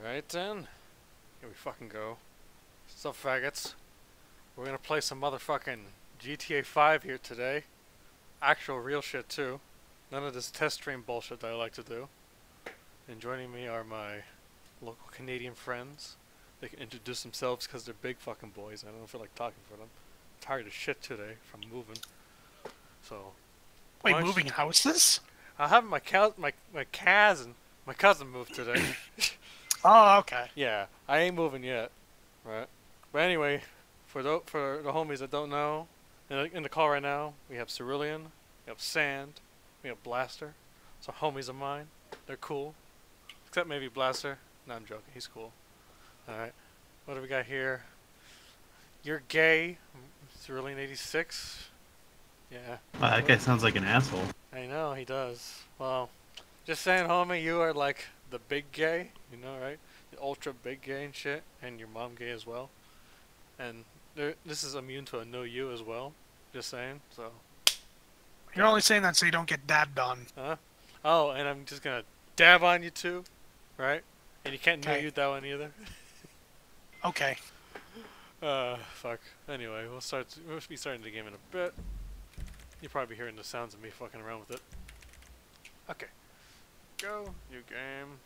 Alright then. Here we fucking go. What's up, faggots? We're gonna play some motherfucking GTA 5 here today. Actual real shit too. None of this test stream bullshit that I like to do. And joining me are my local Canadian friends. They can introduce themselves because they're big fucking boys. I don't feel like talking for them. I'm tired of shit today from moving. So. Wait, moving houses? I have my cousin moved today. Oh, okay. Yeah, I ain't moving yet, right? But anyway, for the homies that don't know, in the call right now, we have Cerulean, we have Sand, we have Blaster. So homies of mine, they're cool, except maybe Blaster. No, I'm joking. He's cool. All right, what do we got here? You're gay, Cerulean 86. Yeah. Wow, that guy sounds like an asshole. I know he does. Well, just saying, homie, you are like the big gay, you know, right? The ultra big gay and shit, and your mom gay as well. And this is immune to a no you as well. Just saying. So. You're only saying that so you don't get dabbed on. Huh? Oh, and I'm just gonna dab on you too, right? And you can't no you that one either. Okay. Fuck. Anyway, we'll be starting the game in a bit. You'll probably be hearing the sounds of me fucking around with it. Okay. Go. New game.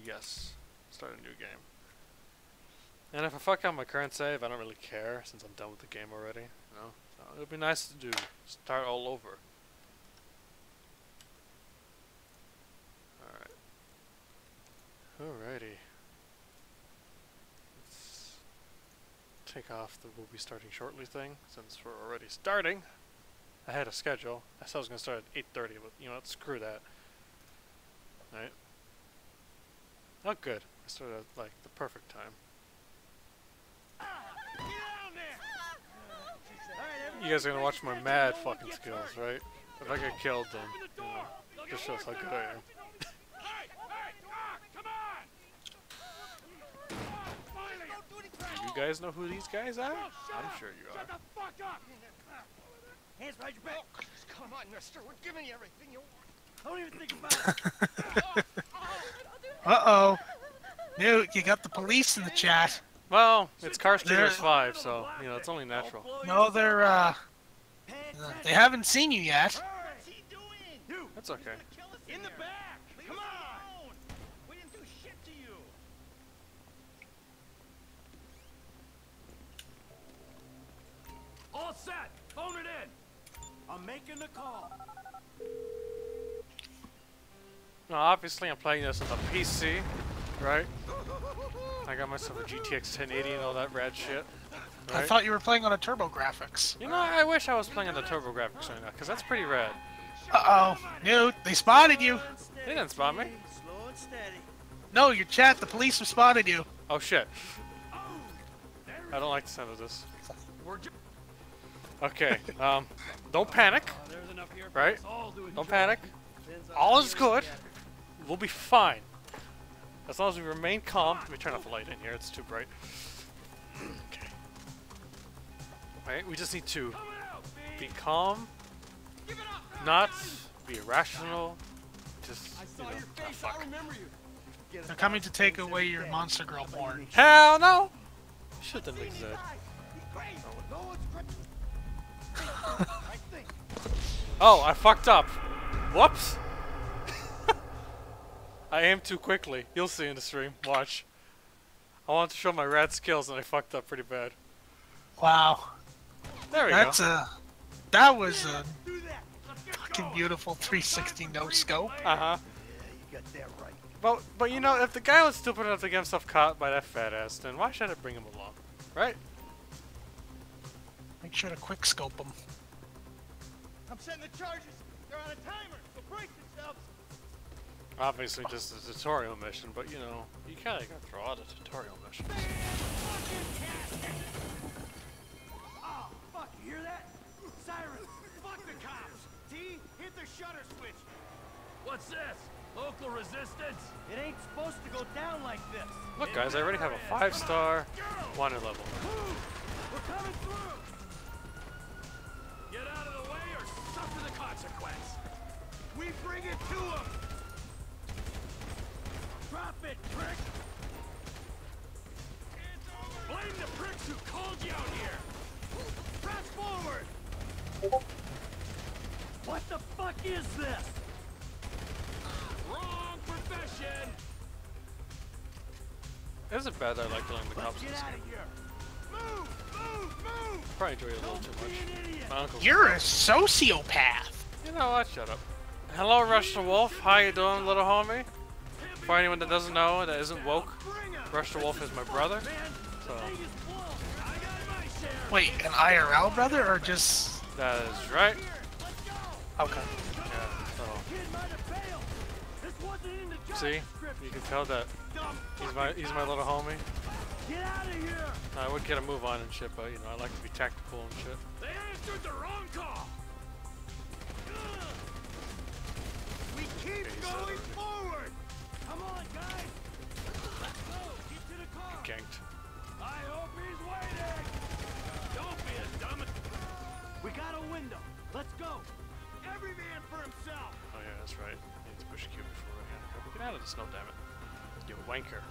Yes. Start a new game. And if I fuck out my current save, I don't really care since I'm done with the game already. You know? So it would be nice to do. Start all over. Alright. Alrighty. Let's take off the we'll be starting shortly thing since we're already starting. I had a schedule. I said I was going to start at 8:30, but you know what? Screw that. Alright. Oh, good. I started at, like, the perfect time. You guys are going to watch my mad fucking skills, right? If I get killed, then, you know, just shows how good I am. Do you guys know who these guys are? I'm sure you are. Hands behind your back. Come on, mister. We're giving you everything you want. Don't even think about it. Uh-oh. Newt, you got the police in the chat. Well, it's Car Stealers 5, so, you know, it's only natural. No, they haven't seen you yet. That's okay. In the back. Come on. We didn't do shit to you. All set. Phone it in. I'm making the call. Now, obviously, I'm playing this on the PC, right? I got myself a GTX 1080 and all that rad shit. Right? I thought you were playing on a TurboGrafx. You know, I wish I was playing on the TurboGrafx right now, because that's pretty rad. Uh-oh. Newt, they spotted you. They didn't spot me. No, your chat, the police have spotted you. Oh, shit. I don't like the sound of this. Okay, don't panic, right? Don't panic. All is good. We'll be fine. As long as we remain calm. Let me turn off the light in here, it's too bright. Okay. Alright, we just need to be calm, not be irrational, just, you know, fuck. They're coming to take away your Monster Girl porn. Hell no! Shit didn't exist. Oh, I fucked up. Whoops! I aimed too quickly. You'll see in the stream. Watch. I wanted to show my rad skills and I fucked up pretty bad. Wow. There we go. That was a fucking beautiful 360 no scope. Uh-huh. You got that right. But you know, if the guy was stupid enough to get himself caught by that fat ass, then why should I bring him along? Right? Make sure to quick scope them. I'm setting the charges. They're on a timer, so brace yourselves. Obviously just a tutorial mission, but you know, you kinda gotta throw out a tutorial mission. Oh, fuck, you hear that? Siren, fuck the cops. T, hit the shutter switch. What's this? Local resistance? It ain't supposed to go down like this. Look guys, I already have a 5-star wanted level. We're coming through. Get out of the way or suffer the consequence. We bring it to them. Drop it, prick! Blame the pricks who called you out here! Press forward! What the fuck is this? Wrong profession! Is it bad that I like killing the cops in Get this out game? of here! Move! Move! Move! Probably enjoy it a little too Don't be much. an idiot! My uncle's You're a sociopath. You know what? Shut up. Hello, Rush the Wolf. How you doing, little homie? For anyone that doesn't know, that isn't woke, Bring 'em! Rush the Wolf is my brother. Man, So the thing is full. I got my share. Wait, an IRL brother or just? that is right. Here, let's go. Okay. Yeah. So Kid might have failed. This wasn't in the job see, description. you can tell that Dumb he's my little homie. Get out of here. I would get a move on and shit, but you know I like to be tactical and shit. They answered the wrong call. We keep going forward. Come on, guys. Let's go. Get to the car. Ganked. I hope he's waiting. Don't be a dumb. We got a window. Let's go. Every man for himself. Oh yeah, that's right. I need to push Q before I hand. Get out of the snow, damn it. You wanker.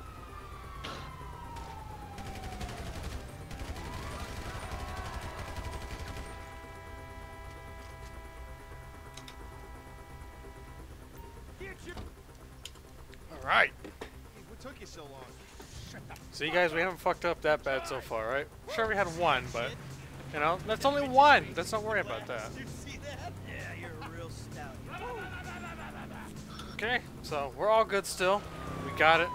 Get your. All right. What took you so long? See, guys, we haven't fucked up that bad so far, right? Sure, we had one, but you know that's only one. Let's not worry about that. You see that? Yeah, you're a real stout. Okay, so we're all good still. We got it.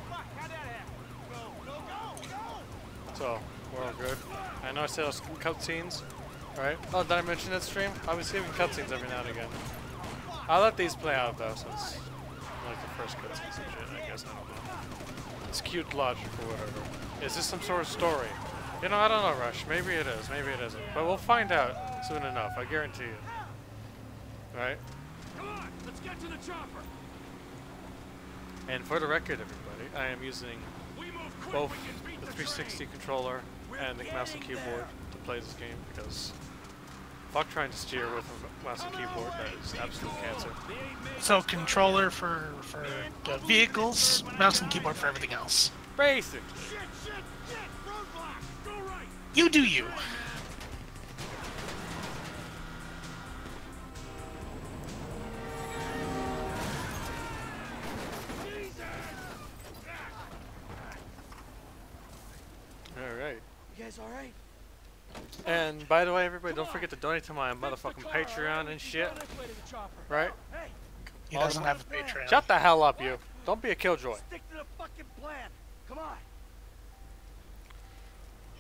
Fuck, how'd that happen? Go, go, go, go! So we're all good. I know I said those cutscenes, right? Oh, did I mention that stream? I'll be saving cutscenes every now and again. I'll let these play out though, since like the first cutscenes and shit. I guess I don't know. It's cute logic or whatever. Is this some sort of story? You know, I don't know, Rush. Maybe it is. Maybe it isn't. But we'll find out soon enough. I guarantee you. Right? Come on, let's get to the chopper. And for the record, everybody, I am using We move quick, both we can beat the the 360 train. controller and the mouse and keyboard to play this game because fuck trying to steer with a mouse and keyboard. That is absolute cancer. The 8 men So controller for the vehicles, mouse and keyboard for everything else. Basically. Shit, shit, shit! Roadblock! Go right! You do you. Alright. You guys alright? And by the way, everybody, don't forget to donate to my motherfucking Patreon and shit. Right? Hey, He doesn't have a Patreon. Shut the hell up, you. Don't be a killjoy. stick to the fucking plan. Come on.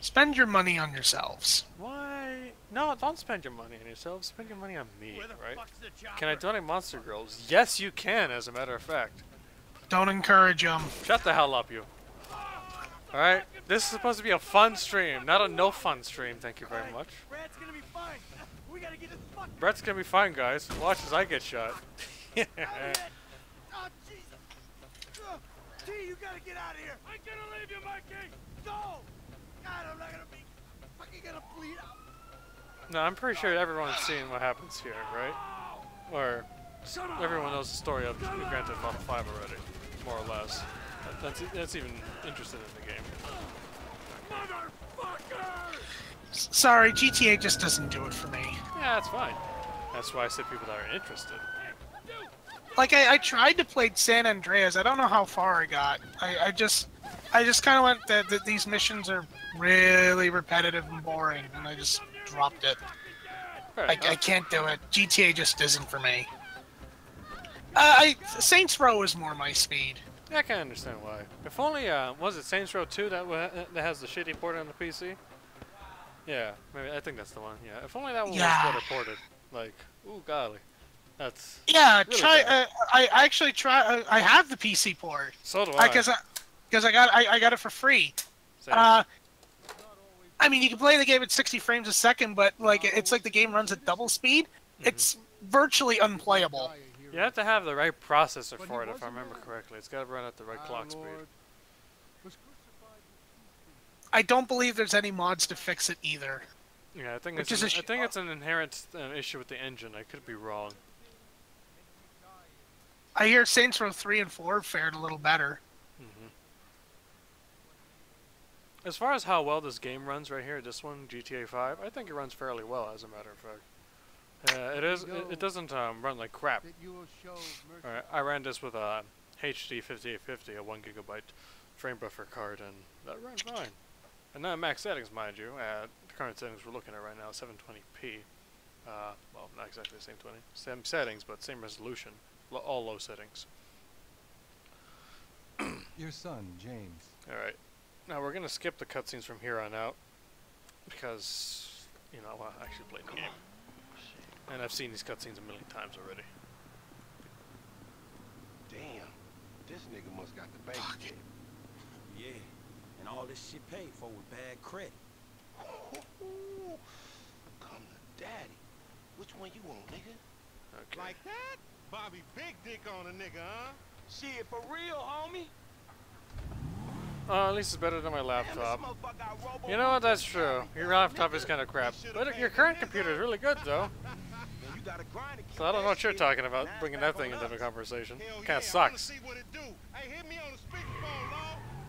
Spend your money on yourselves. Why? No, don't spend your money on yourself. Spend your money on me, Where the right? fuck's the chopper? Can I donate Monster Girls? Yes, you can, as a matter of fact. Don't encourage them. Shut the hell up, you. Alright? This is supposed to be a fun stream, not a no fun stream, thank you very much. Brad's gonna be fine. We gotta get this fuck Brett's gonna be fine, guys. Watch as I get shot. out of here. Oh, Jesus. T, you gotta get out of here. I'm gonna leave you, Mikey. Go. God, I'm not gonna be fucking gonna bleed out. No, I'm pretty sure everyone's seen what happens here, right? Or everyone knows the story of Grand Theft Auto 5 already, more or less. That's even interested in the game. Motherfucker! Sorry, GTA just doesn't do it for me. Yeah, that's fine. That's why I said people that are interested. Like I tried to play San Andreas. I don't know how far I got. I just kind of went that these missions are really repetitive and boring, and I just dropped it. Fair I enough. can't do it. GTA just isn't for me. Saints Row is more my speed. Yeah, I can understand why. If only, was it Saints Row 2 that has the shitty port on the PC? Yeah, maybe I think that's the one. Yeah, if only that one Yeah. was better ported. Like, ooh golly, that's Yeah, really try. bad. I actually try. I have the PC port So do I. because I got it for free. Same. I mean, you can play the game at 60 frames a second, but like it's like the game runs at double speed. It's virtually unplayable. You have to have the right processor for it, if I remember correctly. It's got to run at the right clock speed. I don't believe there's any mods to fix it either. Yeah, I think Which it's is a I think it's an inherent issue with the engine. I could be wrong. I hear Saints Row 3 and 4 fared a little better. As far as how well this game runs right here, this one, GTA 5, I think it runs fairly well, as a matter of fact. It doesn't run like crap. Alright, I ran this with a HD 5850, a 1GB frame buffer card, and that ran fine. And now max settings, mind you. The current settings we're looking at right now, 720p. Well, not exactly the same same settings, but same resolution. All low settings. Your son, James. Alright. Now we're gonna skip the cutscenes from here on out because, you know, I want to actually play the game. And I've seen these cutscenes a million times already. Damn, this nigga must got the bank check. Yeah, and all this shit paid for with bad credit. Come to daddy. Which one you want, nigga? Okay. Like that? Bobby big dick on a nigga, huh? Shit, for real, homie? At least it's better than my laptop. You know what, that's true. Your laptop is kind of crap. But your current computer is really good, though. So I don't know what you're talking about, bringing that thing into the conversation. Kinda sucks.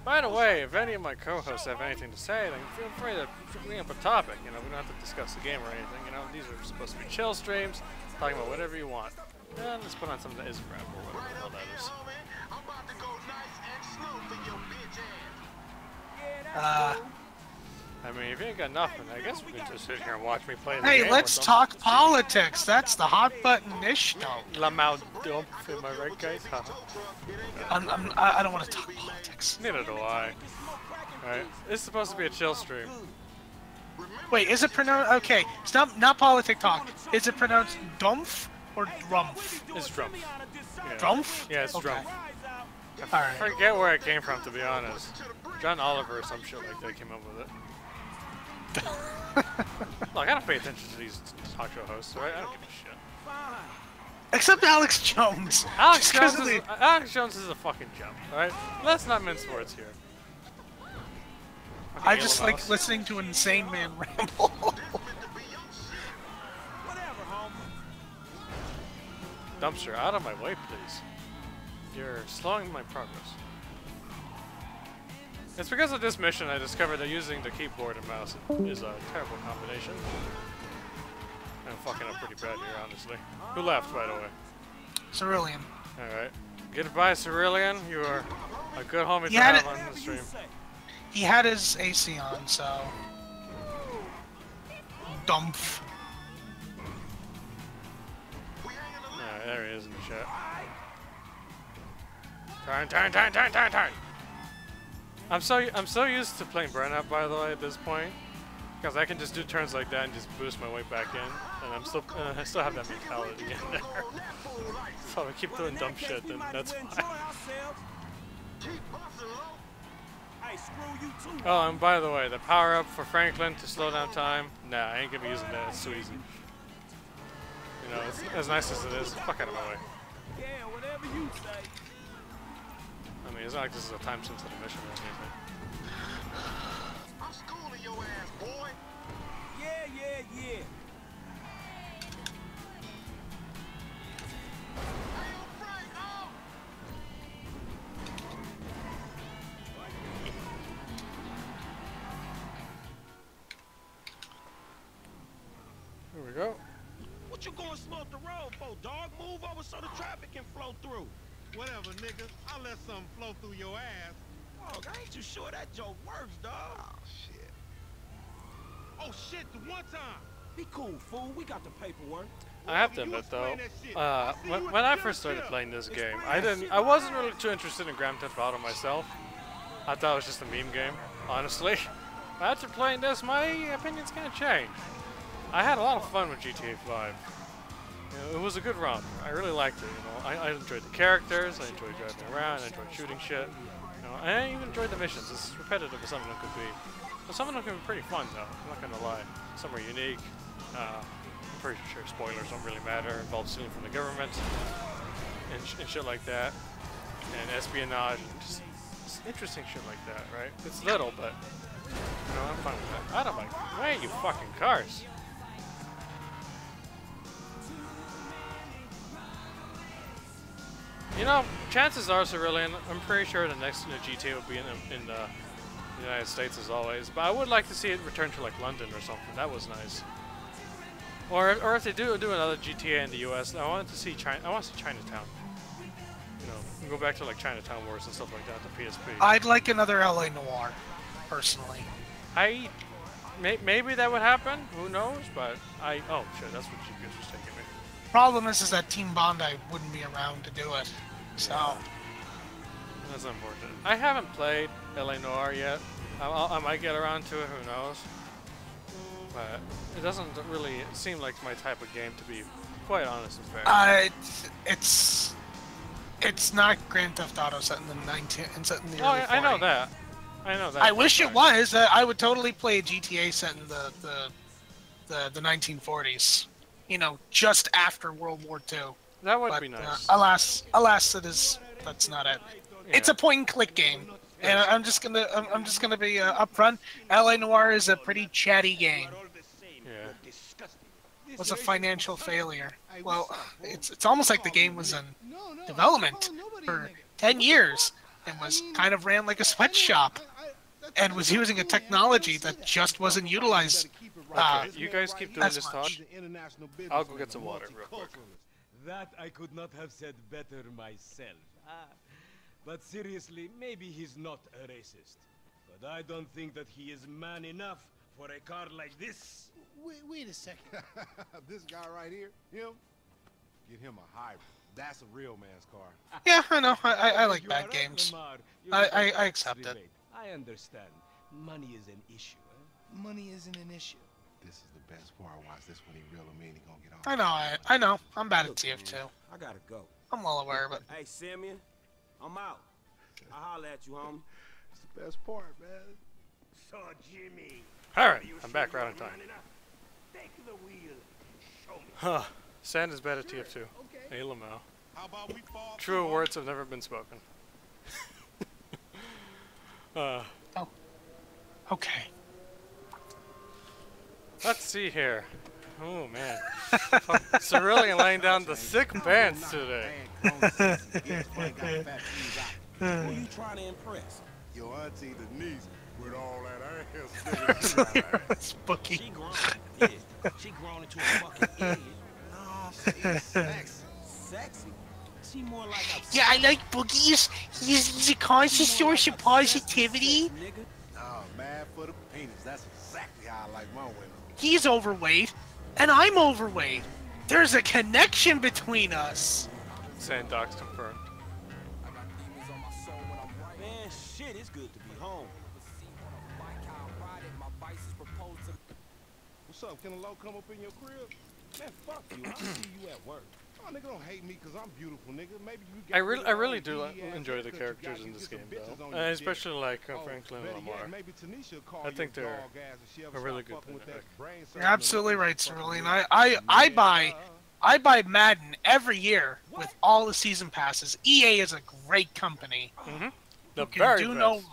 By the way, if any of my co-hosts have anything to say, then feel free to bring up a topic. You know, we don't have to discuss the game or anything. You know, these are supposed to be chill streams, talking about whatever you want. And let's put on something that isn't crap or whatever the hell that is. I mean, if you ain't got nothing, I guess we can just sit here and watch me play the game. Hey, let's talk politics. That's the hot button ish. Lamau dump, am I right, guys? I don't want to talk politics. Neither do I. Alright, this is supposed to be a chill stream. Wait, is it pronounced? Okay, it's not politic talk. Is it pronounced Dumpf or Drumpf? It's Drumpf. Yeah. Drumpf? Yeah, it's okay. Drumpf. All I right. forget where it came from, to be honest. John Oliver or some shit like that came up with it. Look, I don't pay attention to these talk show hosts, right? I don't give a shit. Except Alex Jones. Alex Just 'cause Jones, of Alex Jones is a fucking jump, alright? Let's not mince words here. I just like listening to an insane man ramble. Dumpster, out of my way, please. You're slowing my progress. It's because of this mission I discovered that using the keyboard and mouse is a terrible combination. I'm fucking up pretty bad here, honestly. Who left, by the way? Cerulean. Alright. Goodbye, Cerulean. You are a good homie to have on the stream. He had his AC on, so... Dumpf. Alright, there he is in the chat. Turn. I'm so used to playing Burnout, by the way, at this point, because I can just do turns like that and just boost my way back in, and I still have that mentality in there. So if I keep doing dumb shit, then that's fine. Oh, and by the way, the power up for Franklin to slow down time, nah, I ain't gonna be using that. It's too easy. You know, it's, as nice as it is, fuck out of my way. Yeah, whatever you say. I mean, it's not like this is a time-sensitive mission or anything. I'm schooling your ass, boy. Yeah. Here we go. What you going slow up the road for, dog? Move over so the traffic can flow through. Whatever, nigga. I'll let something flow through your ass. Dog, I ain't too sure that joke works, dog. Oh, shit. Oh, shit, the one time. Be cool, fool. We got the paperwork. I have to admit though, when I first started playing this game, I wasn't really too interested in Grand Theft Auto myself. I thought it was just a meme game, honestly. After playing this, my opinions kind of changed. I had a lot of fun with GTA 5. You know, it was a good run. I really liked it. You know, I enjoyed the characters. I enjoyed driving around. I enjoyed shooting shit. You know, and I even enjoyed the missions. As repetitive as some of them could be. But some of them can be pretty fun, though. I'm not gonna lie. Some are unique. I'm pretty sure spoilers don't really matter. Involve stealing from the government and shit like that, and espionage and just interesting shit like that, right? It's little, but you know, I'm fine with that. Out of my way, you fucking cars! You know, chances are, Cerulean, I'm pretty sure the next GTA will be in the United States as always. But I would like to see it return to like London or something. That was nice. Or if they do another GTA in the US, I want to see Chinatown. You know, go back to like Chinatown Wars and stuff like that. The PSP. I'd like another LA Noire, personally. Maybe that would happen. Who knows? But oh shit, that's what GPS was taking me. Problem is that Team Bondi wouldn't be around to do it. So that's unfortunate. I haven't played LA Noire yet. I might get around to it. Who knows? But it doesn't really seem like my type of game, to be quite honest and fair. It's not Grand Theft Auto set in the early I know that. I know that. I wish it was. I would totally play a GTA set in the 1940s. You know, just after World War II. That would be nice. Alas, that's not it. Yeah. It's a point-and-click game, and I'm just gonna be upfront. LA Noire is a pretty chatty game. Yeah. It was a financial failure. Well, it's almost like the game was in development for 10 years and was kind of ran like a sweatshop, and was using a technology that just wasn't utilized. Okay, you guys keep doing this talk. I'll go get some water real quick. That I could not have said better myself. But seriously, maybe he's not a racist. But I don't think that he is man enough for a car like this. Wait a second. This guy right here, him? Get him a hybrid. That's a real man's car. Yeah, I know. I like bad games. I accept it. I understand. Money is an issue, eh? Money isn't an issue. This is the best part. Watch this when he real him in, he gonna get on. I know. I'm bad at TF2. I gotta go. I'm well aware of it. Hey, Simeon, I'm out. I'll holler at you, homie. It's the best part, man. So, Jimmy. Alright, I'm back right on time. Take the wheel. Show me. Huh. Sand is bad at TF2. Hey, Lamau. How about we fall Truer words have never been spoken. Okay. Let's see here. Oh man. Cerulean laying down the sick pants today. Who you trying to impress? Your auntie Denise with all that ass. Spooky. She grown. Yeah. She grown into a fucking idiot. No, she's sexy. Sexy? She more like a... Yeah, I like boogies. He's a constant source of positivity. Nigga. Oh, mad for the penis. That's exactly how I like my women. He's overweight, and I'm overweight. There's a connection between us. Sand docs confirmed. Man, shit, it's good to be home. What's up? Can a low come up in your crib? Man, fuck you. I'll see you at work. Oh, nigga, don't hate me because I'm beautiful, nigga. Maybe you get I really do enjoy the characters in this game, though, and especially like Franklin and Lamar. I think they're a really good pick. You're absolutely right, Cerulean. I buy Madden every year with all the season passes. EA is a great company. The very best.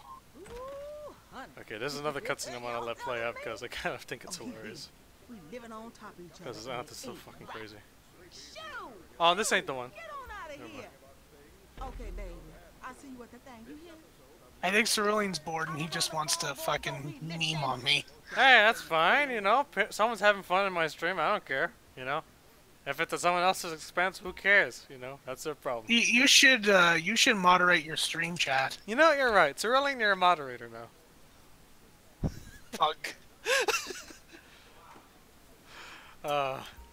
Okay, there's another cutscene I want to let play out because I kind of think it's hilarious. Because it's so fucking crazy. Oh, this ain't the one. Get on out of here. Okay, baby. I'll see you at the thing. You hear? I think Cerulean's bored and he just wants to fucking meme on me. Hey, that's fine, you know. Someone's having fun in my stream. I don't care, you know. If it's at someone else's expense, who cares? You know, that's their problem. You should moderate your stream chat. You know, you're right. Cerulean, you're a moderator now. Fuck.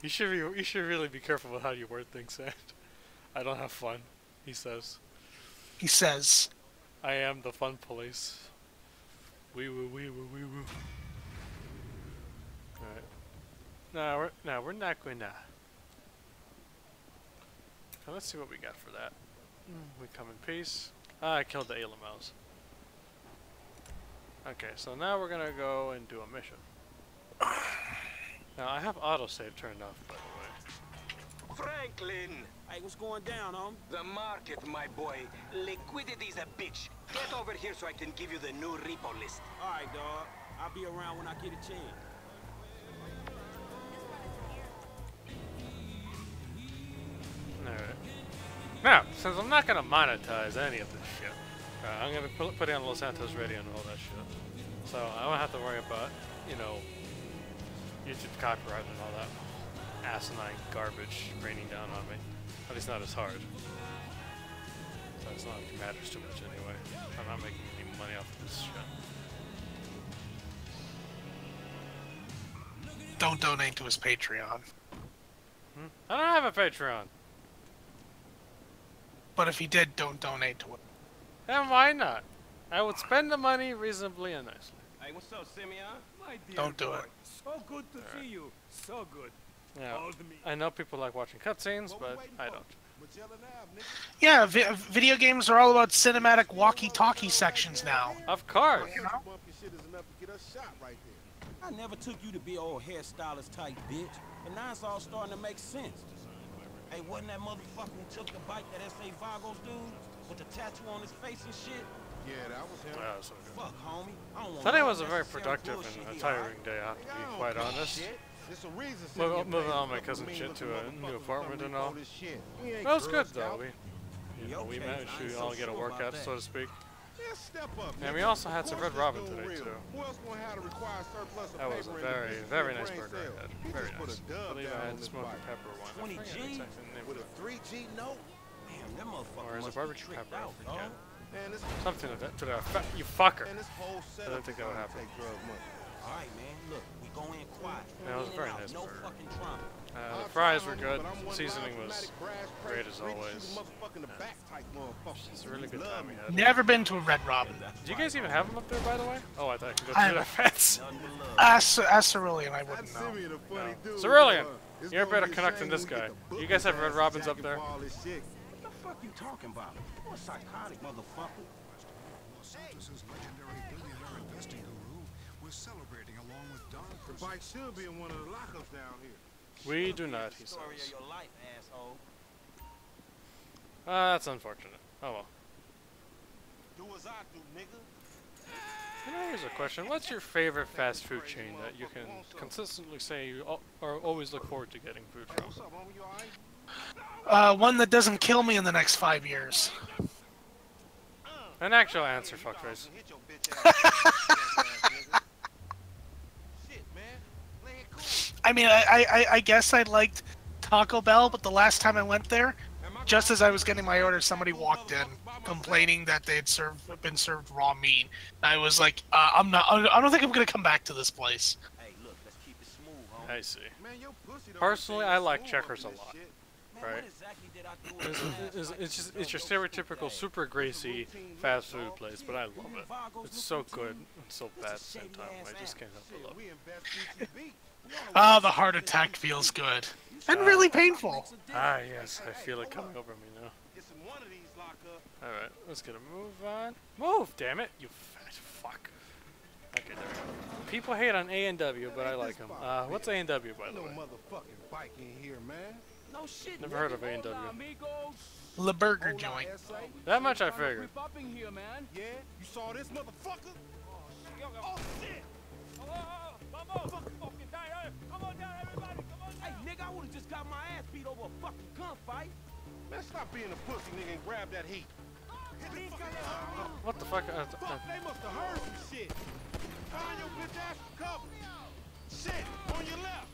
You should really be careful with how you word things, Sand. I don't have fun, he says. He says. I am the fun police. Wee woo, wee woo, wee woo. Alright. No, we're not going to. Now let's see what we got for that. We come in peace. I killed the Alamos. Okay, so now we're gonna go and do a mission. Now I have autosave turned off, by the way. Franklin! Hey, what's going down, homie? The market, my boy. Liquidity's a bitch. Get over here so I can give you the new repo list. Alright, dog. I'll be around when I get a chance. Alright. Now, since I'm not gonna monetize any of this shit, I'm gonna put it on Los Santos Radio and all that shit. So I don't have to worry about, you know, YouTube copyright and all that asinine garbage raining down on me. At least not as hard. So it's not like it matters too much anyway. I'm not making any money off of this shit. Don't donate to his Patreon. I don't have a Patreon. But if he did, don't donate to it. And why not? I would spend the money reasonably and nicely. Hey, what's up, Simeon? My dear Don't do boy, it. So good to see you. So good. Yeah, Hold me. I know people like watching cutscenes, but I don't. Yeah, video games are all about cinematic walkie-talkie sections now. Of course. You know? I never took you to be old hairstylist type bitch, and now it's all starting to make sense. Hey, wasn't that motherfucker who took the bike, that S.A. Vagos dude, with the tattoo on his face and shit? Yeah, that was him. Yeah, so good. Fuck, homie. I don't want Today no was a very unnecessary productive bullshit and here, tiring day, I have to be quite honest. Moving all my cousin shit to a new apartment and all. That was good though. We managed to all get a workout, so to speak. And we also had some Red Robin today too. That was a very, very nice burger I had. Very nice. I believe I had smoky pepper one. I forget exactly the name of it. 3G note? Damn, that motherfucker Or is it must barbecue be tricked pepper? I out, forget. dog. Something to that effect. You fucker. I didn't think that would happen. Alright, man, look, we go in quiet. Yeah, it was a In very and out, nice no burger. fucking trauma. The fries were good. Seasoning was great as always. It's a really good time we had. Never been to a Red Robin. Do you guys even have them up there, by the way? Oh, I thought I could go through that fence. Ask Cerulean, I wouldn't know. No. Cerulean! You're better Canuck than this guy. You guys have Red Robins up there? What the fuck you talking about? You're a psychotic motherfucker. Los Santos' legendary billionaire investing guru was celebrating along with Don. The bike should be in one of the lockups down here. We do not, he Story of says. your life, asshole. That's unfortunate. Oh well. Do as I do, nigga. Here's a question. What's your favorite fast food chain that you can consistently say you or always look forward to getting food from? One that doesn't kill me in the next 5 years. An actual answer, fuckface. I mean, I guess I liked Taco Bell, but the last time I went there, just as I was getting my order, somebody walked in complaining that they had been served raw meat. I was like, I don't think I'm gonna come back to this place. Hey, look, let's keep it smooth, homie. I see. Personally, I like Checkers a lot. Right? It's your stereotypical super greasy fast food place, but I love it. It's so good and so bad at the same time. I just can't help but love it. Ah, the heart attack feels good. And really painful. Ah, yes, I feel it coming over me now. Alright, let's get a move on. Move, damn it, you fat fuck. Okay, there we go. People hate on A&W, but I like them. What's A&W, by the way? Motherfucking bike in here, man. No shit. Never heard of A&W. The burger joint. That much I figured. Yeah, you saw this motherfucker? Oh shit! Hey, nigga, I would've just got my ass beat over a fucking gunfight. Man, stop being a pussy, nigga, and grab that heat. What the fuck? Fuck, they must have heard some shit. Find your bitch ass for cover. Shit, on your left.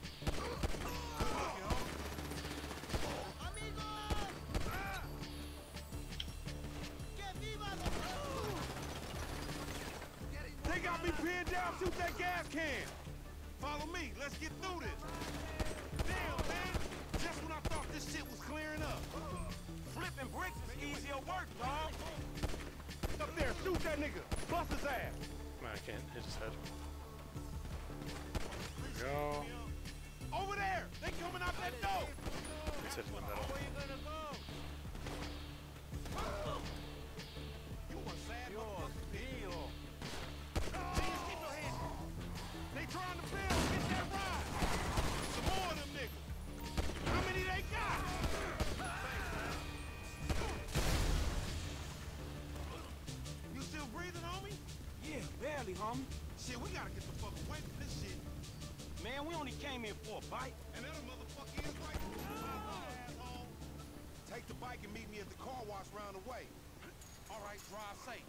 They got me pinned down, shoot that gas can. Follow me, let's get through this. Damn, man. Just when I thought this shit was clearing up. Flipping bricks is easier work, dog. Up there, shoot that nigga. Bust his ass. Man, I can't hit his head. There we go. Over there. They coming out that door. He's hit in the middle. You a sad motherfucker, bitch. Jeez, keep your head. They trying to build. Get that ride. Some more of them niggas. How many they got? You still breathing, homie? Yeah, barely, homie. Shit, we gotta get the fuck away from this shit. Man, we only came here for a bite. And that motherfucker is right. Asshole. Take the bike and meet me at the parts round the way. All right, drive safe.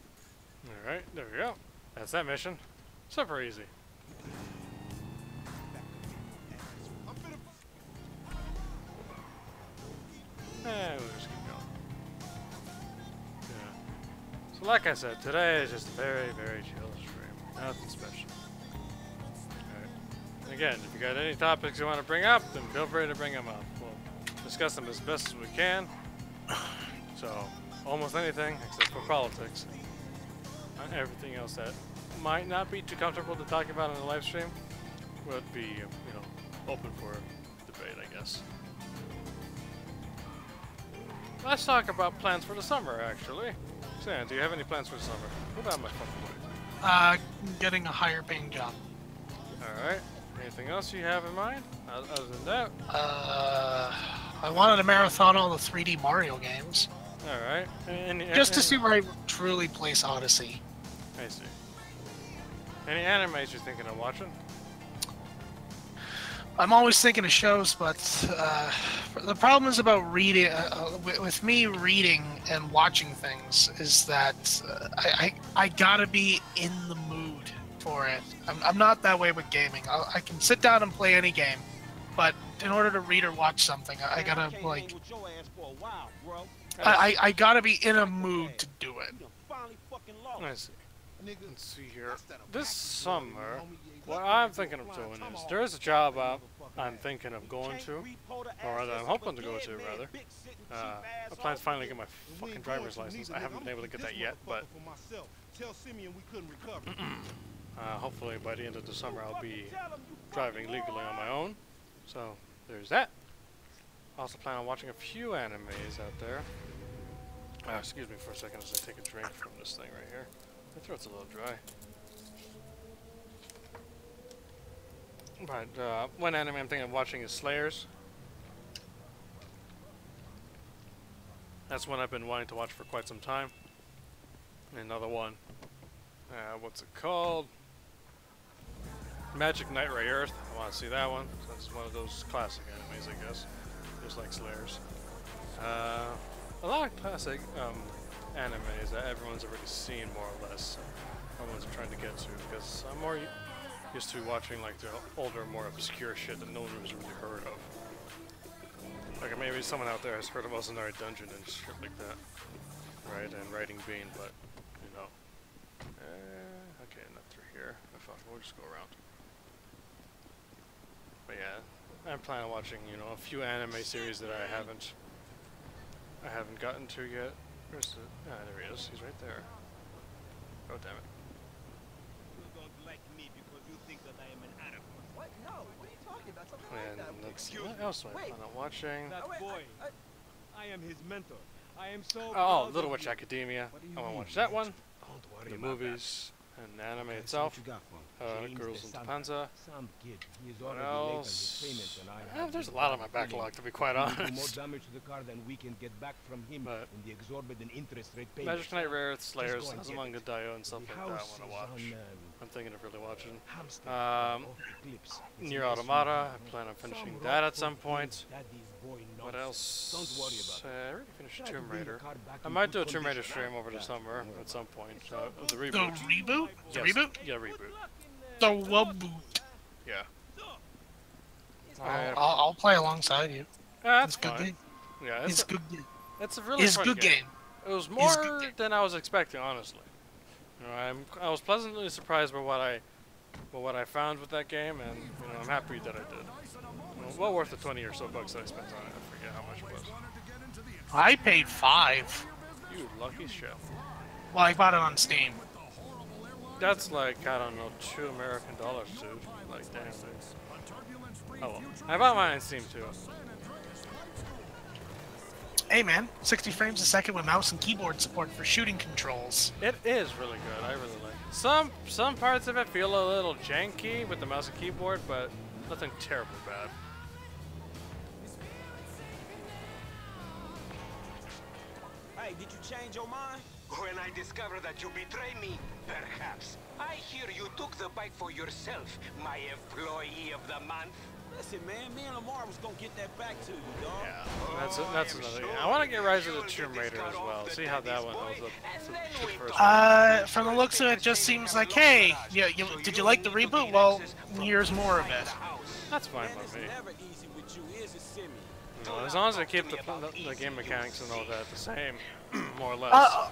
Alright, there we go. That's that mission. Super easy. And we'll just keep going. Yeah. So like I said, today is just a very, very chill stream. Nothing special. Alright. Again, if you got any topics you want to bring up, then feel free to bring them up. We'll discuss them as best as we can. So, almost anything except for politics. Everything else that might not be too comfortable to talk about in a live stream would be, you know, open for debate, I guess. Let's talk about plans for the summer, actually. Sam, do you have any plans for the summer? What about my fucking Getting a higher paying job. Alright. Anything else you have in mind? Other than that? I wanted to marathon all the 3D Mario games. Alright. Just to see where I truly place Odyssey. I see. Any animes you're thinking of watching? I'm always thinking of shows, but the problem is about reading. With me reading and watching things, is that I gotta be in the mood for it. I'm not that way with gaming. I can sit down and play any game, but in order to read or watch something, I gotta like. I gotta be in a mood to do it. I see. Let's see here. This summer, what I'm thinking of doing is there's a job I'm thinking of going to, or rather I'm hoping to go to, rather. I plan to finally get my fucking driver's license. I haven't been able to get that yet, but hopefully by the end of the summer I'll be driving legally on my own. So there's that. I also plan on watching a few animes out there. Excuse me for a second as I take a drink from this thing right here. My throat's a little dry. But one anime I'm thinking of watching is Slayers. That's one I've been wanting to watch for quite some time. Another one. What's it called? Magic Knight Ray Earth. I want to see that one. That's one of those classic animes, I guess. Just like Slayers. A lot of classic animes that everyone's already seen, more or less. Everyone's trying to get to, because I'm more used to watching like the older, more obscure shit that no one has really heard of. Like maybe someone out there has heard of Osanari Dungeon and shit like that, right? And Writing Bean, but you know. Okay, not through here. Fuck, we'll just go around. But yeah, I'm planning on watching, you know, a few anime series that I haven't gotten to yet. Where's the? Ah, there he is. He's right there. Oh damn it. You don't like me because you think that I am an Arab. What? No. What are you talking about? Something And like that. let's see, what else am I planning on watching? That boy. I am his mentor. I am so Oh, proud Little of Witch you. Academia. What do you I want to mean, watch that one. Don't worry The about movies and the anime Okay, so itself. what you got for him? James Girls the in Santa. Panza. Some kid. He is What already late on his else? payments and I have There's a been lot on my pulling. backlog, to be quite He will do more honest. damage to the car than we can get back from him But in the exorbitant interest rate payments. Magic Knight Rare Earth, Slayers, go and get Azumanga Daioh, and stuff The like that I house want to is watch. on, I'm thinking of really watching. Hamster Um, off Eclipse. It's Nier an Automata. SUV. I plan on finishing Some that rock at some for point. That is boy What nonsense. else? Don't worry about it. I already finished Try to Tomb bring the Raider. car back I in might good do a Tomb Raider condition. stream over the Yeah, summer don't worry at some about point. The The reboot. reboot? The Yes. reboot? Yeah, reboot. The Weboot. Yeah. I'll play alongside you. Yeah, It's that's a good fine. game. Yeah, It's a good game. It's a really It's fun good game. It was It's more good game. than I was expecting, honestly. You know, I was pleasantly surprised by what I found with that game, and you know, I'm happy that I did. You know, well worth the 20 or so bucks that I spent on it. I forget how much it was. I paid $5. You lucky shit. Well, I bought it on Steam. That's like, I don't know, $2 American, dude. Like, damn, dude. Oh well. I bought mine on Steam too. Hey man, 60 frames a second with mouse and keyboard support for shooting controls. It is really good. I really like it. Some parts of it feel a little janky with the mouse and keyboard, but nothing terribly bad. Hey, did you change your mind? When I discover that you betray me, perhaps. I hear you took the bike for yourself, my employee of the month. Listen, man, me and Lamar was gonna get that back to you, dog. Yeah, That's another. I want to get Rise of the Tomb Raider as well. See how that one holds up. To the first one. From the looks of it, just seems like, hey, did you like the reboot? Well, here's more of it. That's fine by me. You know, as long as they keep the game mechanics and all that the same, more or less.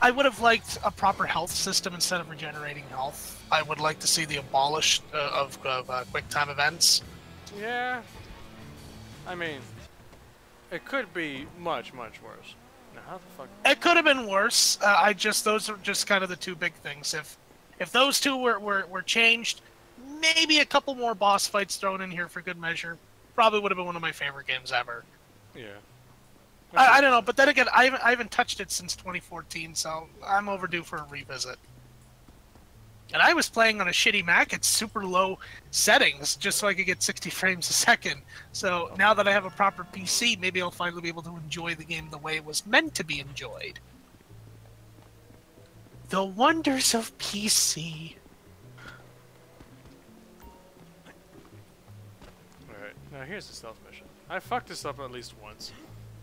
I would have liked a proper health system instead of regenerating health. I would like to see the abolish of quick time events. Yeah. I mean, it could be much, much worse. Now, how the fuck? It could have been worse. Those are just kind of the two big things. If those two were changed, maybe a couple more boss fights thrown in here for good measure. Probably would have been one of my favorite games ever. Yeah. I don't know, but then again, I haven't touched it since 2014, so I'm overdue for a revisit. And I was playing on a shitty Mac at super low settings, just so I could get 60 frames a second. So now that I have a proper PC, maybe I'll finally be able to enjoy the game the way it was meant to be enjoyed. The wonders of PC. Alright, now here's the stealth mission. I fucked this up at least once.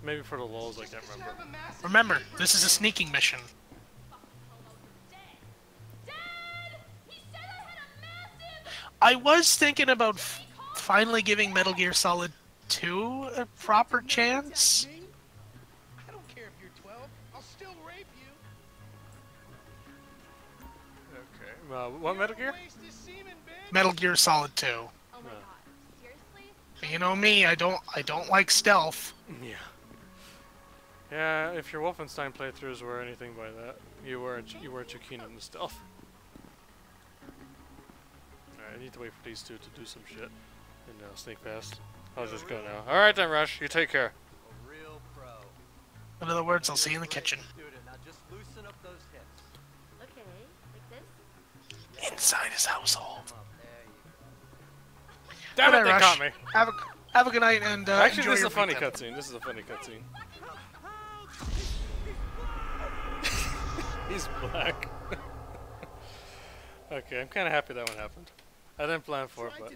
Maybe for the lulz, I can't remember. Remember, this is a sneaking mission. I was thinking about finally giving Metal Gear Solid 2 a proper chance. I don't care if you're 12. I'll still rape you. Okay, what Metal Gear? Metal Gear Solid 2. Oh my god. Seriously? You know me, I don't like stealth. Yeah. Yeah, if your Wolfenstein playthroughs were anything by that, you weren't too keen on the stealth. Alright, I need to wait for these two to do some shit and sneak past. I'll just go now. Alright then, Rush, you take care. A real pro. In other words, I'll see you in the kitchen. Now just loosen up those hips. Okay, like this? Inside his household. Damn it, they Rush. caught me. Have a good night and Actually, enjoy this is your a funny weekend. cutscene. This is a funny cutscene. He's black. Okay, I'm kind of happy that one happened. I didn't plan for it, but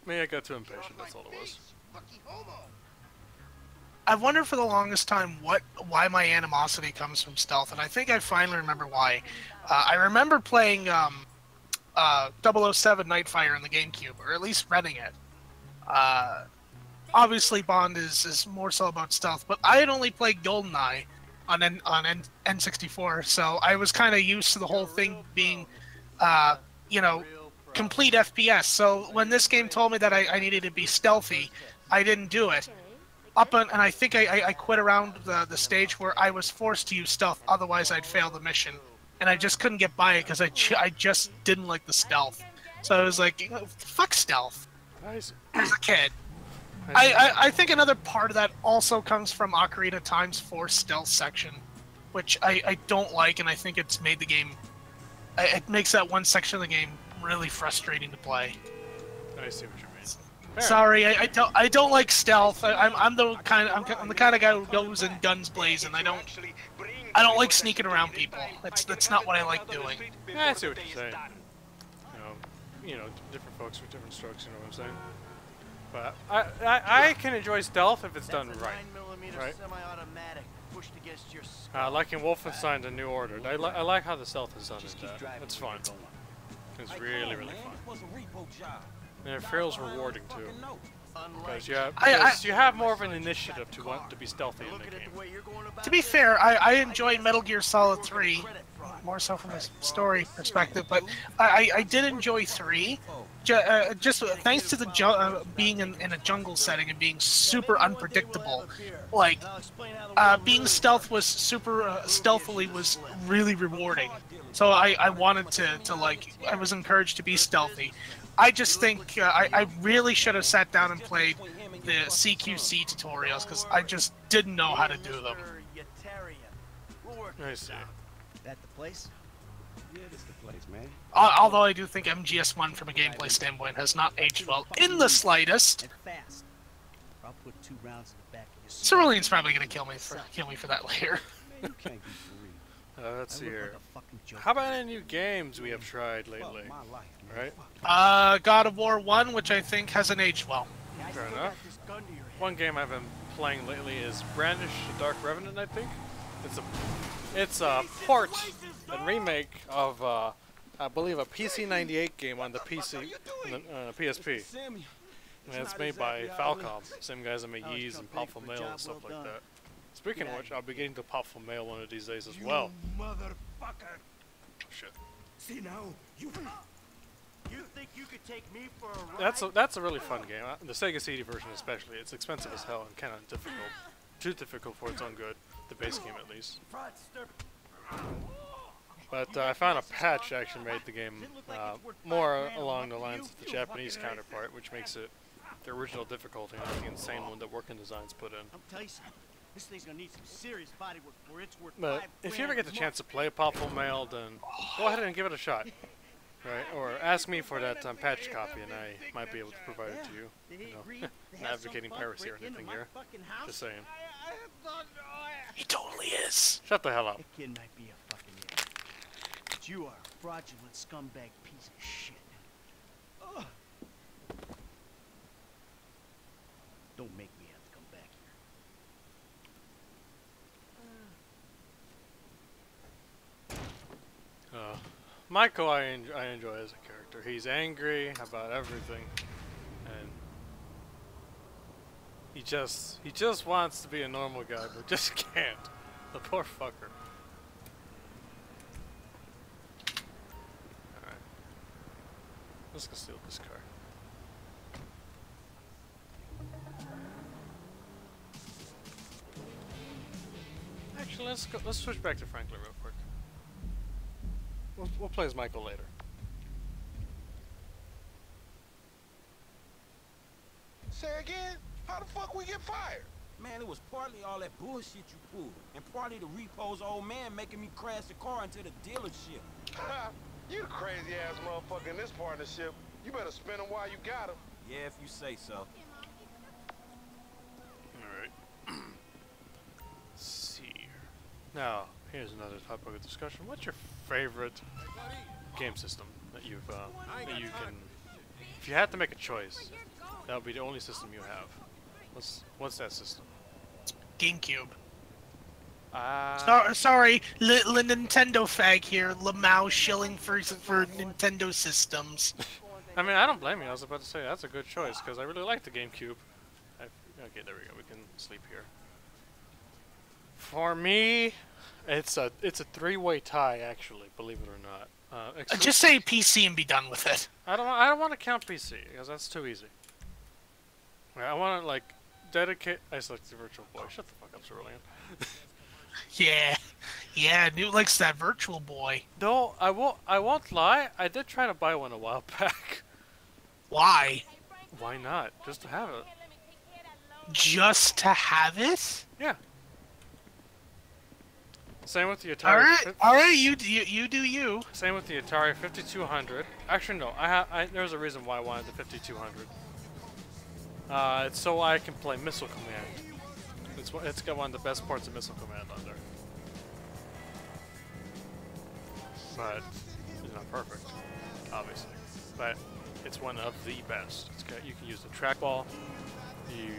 maybe I got too impatient. That's all it was. I've wondered for the longest time why my animosity comes from stealth, and I think I finally remember why. I remember playing 007 Nightfire in the GameCube, or at least renting it. Obviously, Bond is more so about stealth, but I had only played GoldenEye on N64, so I was kind of used to the whole thing being, complete FPS. So when this game told me that I needed to be stealthy, I didn't do it. And I think I quit around the stage where I was forced to use stealth, otherwise I'd fail the mission. And I just couldn't get by it because I just didn't like the stealth. So I was like, fuck stealth. Nice. As a kid. I think another part of that also comes from Ocarina of Time's Force stealth section, which I don't like, and I think it's made the game... It makes that one section of the game really frustrating to play. I see what you mean. Sorry, I don't like stealth. I'm the kind of guy who goes in guns blazing. I don't like sneaking around people. That's not what I like doing. Yeah, I see what you're saying. Different folks with different strokes. You know what I'm saying? But I can enjoy stealth if it's done right. Right. Like in Wolfenstein: The New Order, I like how the stealth is done in that. It's fun. It's really, really fun. And it feels rewarding too, because you have more of an initiative to want to be stealthy in the game. To be fair, I enjoyed Metal Gear Solid 3, more so from a story perspective, but I did enjoy 3, just thanks to the being in a jungle setting and being super unpredictable. Like, being stealth was super stealthily was really rewarding. So I wanted to like, I was encouraged to be stealthy. I just think I really should have sat down and played the CQC tutorials, because I just didn't know how to do them. I see. That the place? Yeah, it's the place, man. Although I do think MGS1 from a gameplay standpoint has not aged well in the slightest. Fast. I'll put 2 rounds in the back of your Cerulean's probably gonna kill me for that later. Let's see here. How about any new games we have tried lately? Right? God of War 1, which I think hasn't aged well. Fair enough. One game I haven't playing lately is Brandish the Dark Revenant, I think. It's a port and remake of I believe a PC-98 game on the PC, PSP. And it's made by Falcom, same guys that make Ys and Popful Mail and stuff like that. Speaking of which, I'll be getting to Popful Mail one of these days as well. Motherfucker. Shit. See now, you think you could take me for a ride? That's a really fun game. The Sega CD version especially. It's expensive as hell and kind of difficult. Too difficult for its own good. The base game at least. But I found a patch that actually made the game more along the lines of the Japanese counterpart, which makes it the original difficulty, not the insane one that Working Designs put in. I'm telling you something. This thing's gonna need some serious body work before it's worth But if you ever get the chance to play Popful Mail, then go ahead and give it a shot, right? Or ask me for that patch copy, and I might be able to provide it to you. You know, not advocating piracy or anything here. Just saying. He totally is. Shut the hell up. That kid might be a fucking idiot, but you are a fraudulent scumbag piece of shit. Ugh. Don't make me have to come back here. Michael, I enjoy as a character. He's angry about everything, and he just wants to be a normal guy, but just can't. The poor fucker. All right, let's go steal this car. Actually, let's switch back to Franklin real quick. We'll play as Michael later. Say again? How the fuck we get fired? Man, it was partly all that bullshit you pulled, and partly the repo's old man making me crash the car into the dealership. You the crazy ass motherfucker in this partnership. You better spin him while you got him. Yeah, if you say so. Alright. Let's see here. Now, here's another topic of discussion. What's your favorite game system that you can... If you had to make a choice, that would be the only system you have. What's that system? GameCube. Ah. Sorry, Nintendo fag here. Lamau shilling for Nintendo systems. I mean, I don't blame you. I was about to say that's a good choice because I really like the GameCube. Okay, there we go. We can sleep here. For me, it's a three-way tie actually. Believe it or not. Just say PC and be done with it. I don't want to count PC because that's too easy. I want to like dedicate. I selected Virtual Boy. Shut the fuck up, Cerulean. Yeah, Newt likes that Virtual Boy. No, I won't lie. I did try to buy one a while back. Why? Why not? Just to have it. Just to have it? Yeah. Same with the Atari. All right, you do you. Same with the Atari 5200. Actually, no. There's a reason why I wanted the 5200. It's so I can play Missile Command. It's got one of the best parts of Missile Command on there. But it's not perfect, obviously. But it's one of the best. You can use the trackball. You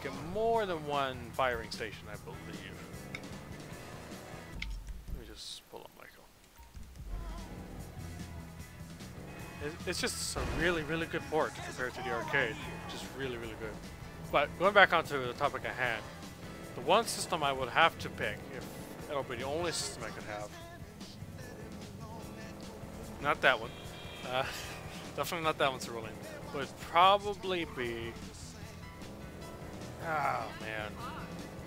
get more than one firing station, I believe. Let me just pull up Michael. It's just a really, really good port compared to the arcade. Just really, really good. But going back onto the topic at hand, the one system I would have to pick, if it'll be the only system I could have, not that one, definitely not that one, Cerulean, would probably be, oh man,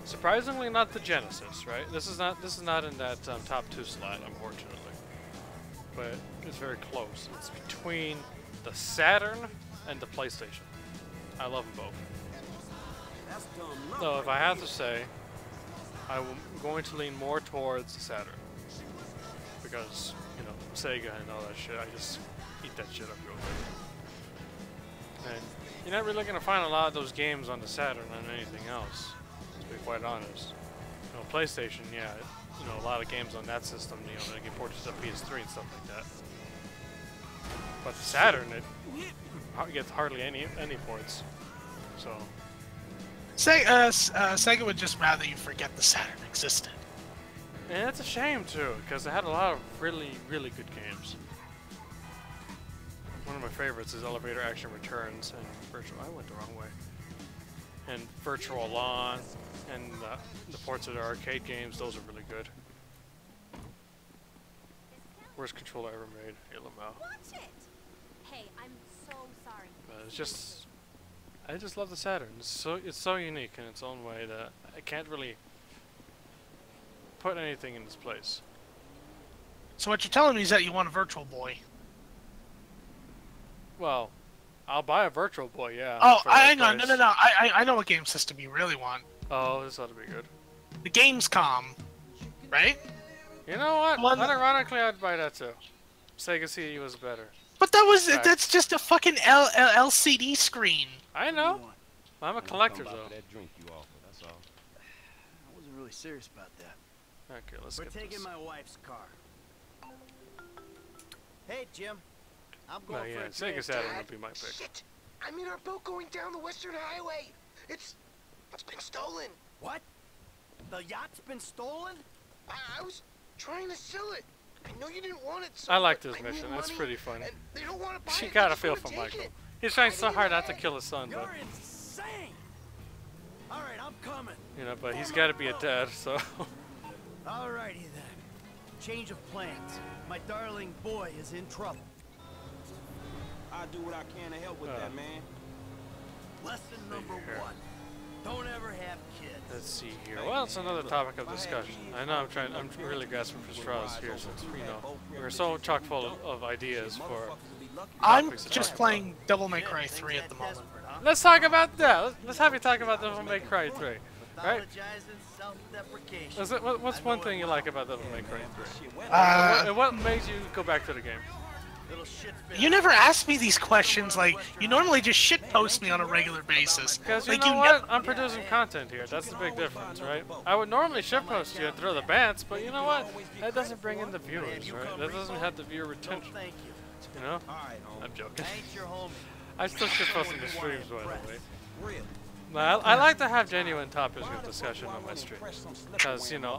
surprisingly not the Genesis, right? This is not in that top 2 slot, unfortunately, but it's very close. It's between the Saturn and the PlayStation. I love them both. So if I have to say, I'm going to lean more towards Saturn because, you know, Sega and all that shit, I just eat that shit up real quick. And you're not really going to find a lot of those games on the Saturn on anything else, to be quite honest. You know, PlayStation, yeah, you know, a lot of games on that system, you know, they get ported to PS3 and stuff like that. But the Saturn, it gets hardly any ports, so... Sega would just rather you forget the Saturn existed. And it's a shame too, because it had a lot of really, really good games. One of my favorites is Elevator Action Returns and Virtual. I went the wrong way. And Virtual Lawn, and the ports of the arcade games. Those are really good. Worst controller ever made. LMAO. Watch it. Hey, I'm so sorry. It's just, I just love the Saturn. It's so unique in its own way that I can't really put anything in its place. So what you're telling me is that you want a Virtual Boy. Well, I'll buy a Virtual Boy, yeah. Oh, for that hang on, price. no. I know what game system you really want. Oh, this ought to be good. The Gamescom, right? You know what? Unironically, I'd buy that too. Sega CD was better. But that's just a fucking LCD screen. I know. I'm a collector though. That drink you offer, that's all. I wasn't really serious about that. Okay, let's We're get taking this. my wife's car. Hey, Jim. I'm No, going yeah, for a Sega drink. Saturn would be my pick. Shit! I'm in our boat going down the Western Highway. It's been stolen. What? The yacht's been stolen? I was trying to sell it. I know you didn't want it. So I like this need mission. It's money, pretty funny. and they don't want to buy She it, got they a feel just for wanna take Michael. it. He's trying so hard not to kill his son, but You're insane! Alright, I'm coming. you know, but he's got to be a dad, so. Alrighty then. Change of plans. My darling boy is in trouble. I'll do what I can to help with that, man. Lesson number 1. Don't ever have kids. Let's see here. Well, it's another topic of discussion. I know I'm really grasping for straws here, since you know we're so chock full of ideas for. I'm topics to just talk playing Devil May Cry 3 at the moment. about. Let's talk about that. Let's have you talk about Devil May Cry 3, right? What's one thing you like about Devil May Cry 3? What made you go back to the game? You never ask me these questions. Like, you normally just shitpost me on a regular basis. Because you like, know what? I'm producing content here. That's the big difference, right? I would normally shitpost you and throw the bants, but you know what? That doesn't bring in the viewers, right? That doesn't have the viewer retention. You know? I'm joking. I still shitpost in the streams, by the way. I like to have genuine topics of discussion on my stream. Because, you know,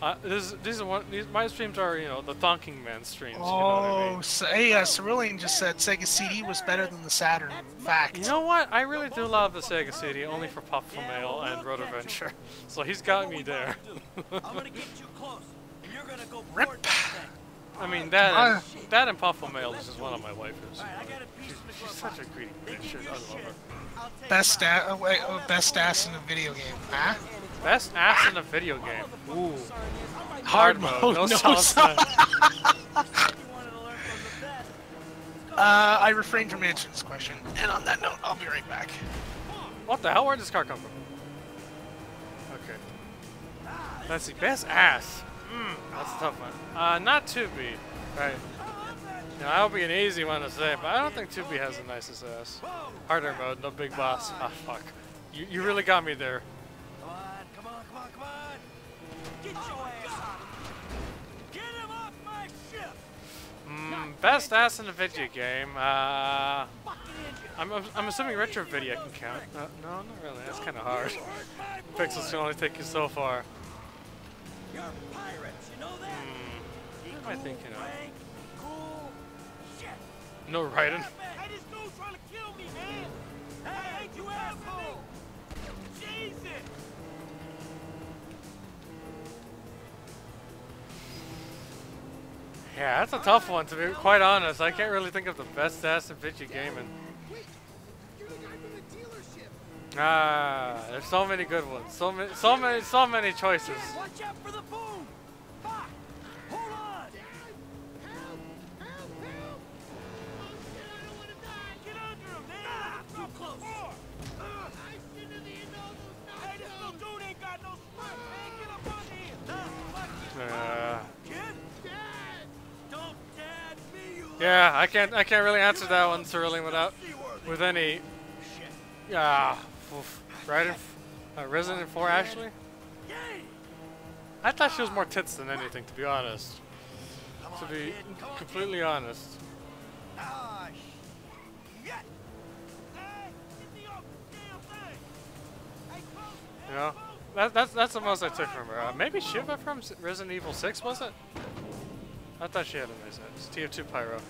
my streams are, you know, the Thonking Man streams. You know what I mean? So, hey, Cerulean just said Sega CD was better than the Saturn. Fact. You know what? I really do love the Sega CD, only for Puffle Mail and Road Adventure. So he's got me there. I'm gonna get you close, and you're gonna go Rip. I mean, that and Puffle Mail is just one of my waifus. She's such a greedy bitch. I love her. Best ass in a video game, huh? Best ass in a video game. Ooh. Hard mode, no salsa. I refrained from answering this question, and on that note, I'll be right back. What the hell? Where did this car come from? Okay. Let's see. Best ass. That's a tough one. Not 2B. Right. Now, that'll be an easy one to say, but I don't think 2B has the nicest ass. Harder mode, no big boss. Ah, fuck. You really got me there. Come on. Get your ass out of here. Get him off my ship. Best ass in a video game. I'm assuming retro video can count. No, not really. That's kind of hard. Pixels can only take you so far. You're pirates, you know that? I think you know. Cool shit. No Raiden. Hey, this dude's trying to kill me, man. Hey, ain't you asshole? Jesus. Yeah, that's a tough one to be quite honest. I can't really think of the best ass in video gaming. There's so many good ones. So many choices. Watch out for the boom. Fuck. Hold on. Get under him, man. Too close. Hey, this little dude ain't got no strength, man. Get up under here. Don't dad me, you Yeah, I can't really answer that one, Cerulean, with any. Raiden, Resident 4 Ashley. I thought she was more tits than anything, to be honest. To be completely honest. Hey, get the damn thing. know, that's the most I took from her. Maybe Shiva from Resident Evil 6, was it? I thought she had a nice head. It's TF2 Pyro.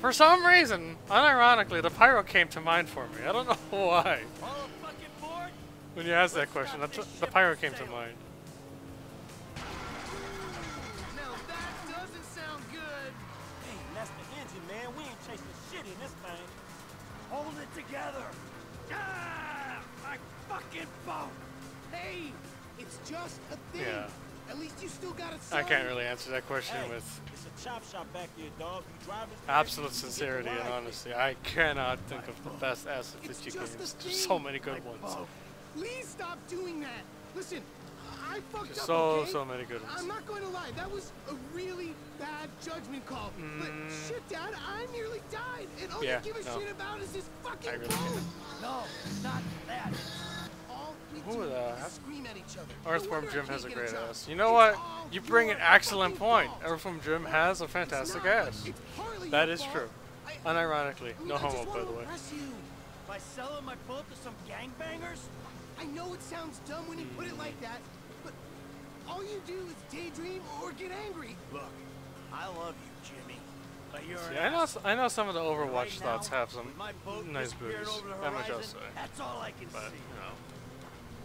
For some reason, unironically, the Pyro came to mind for me. I don't know why. When you asked that question, the Pyro came to mind. Now that doesn't sound good. Hey, that's the engine, man. We ain't chasing shit in this thing. Hold it together. Ah, my fucking boat. Hey, it's just a thing. Yeah. At least you still got a I can't really answer that question with It's a chop shop back here, dog. You drive it. absolute sincerity and honesty. I cannot think of the best Acid 50 games. There's so many good ones. Please stop doing that. Listen, I fucked up. So many good ones. I'm not going to lie. That was a really bad judgment call. But shit, Dad, I nearly died, and all you give a shit about is this fucking boat. No, not that. Who the scream at each other. Earthworm Jim has a great ass. You know what? You bring an excellent point. Earthworm Jim has a fantastic ass. That is true. Unironically. No homo, by the way. By selling my boat to some gangbangers? I know it sounds dumb when you put it like that, but all you do is daydream or get angry. Look, I love you, Jimmy. But you're See, I know some of the Overwatch thoughts have some nice booties. That much I'll say. That's all I can but, see. you know,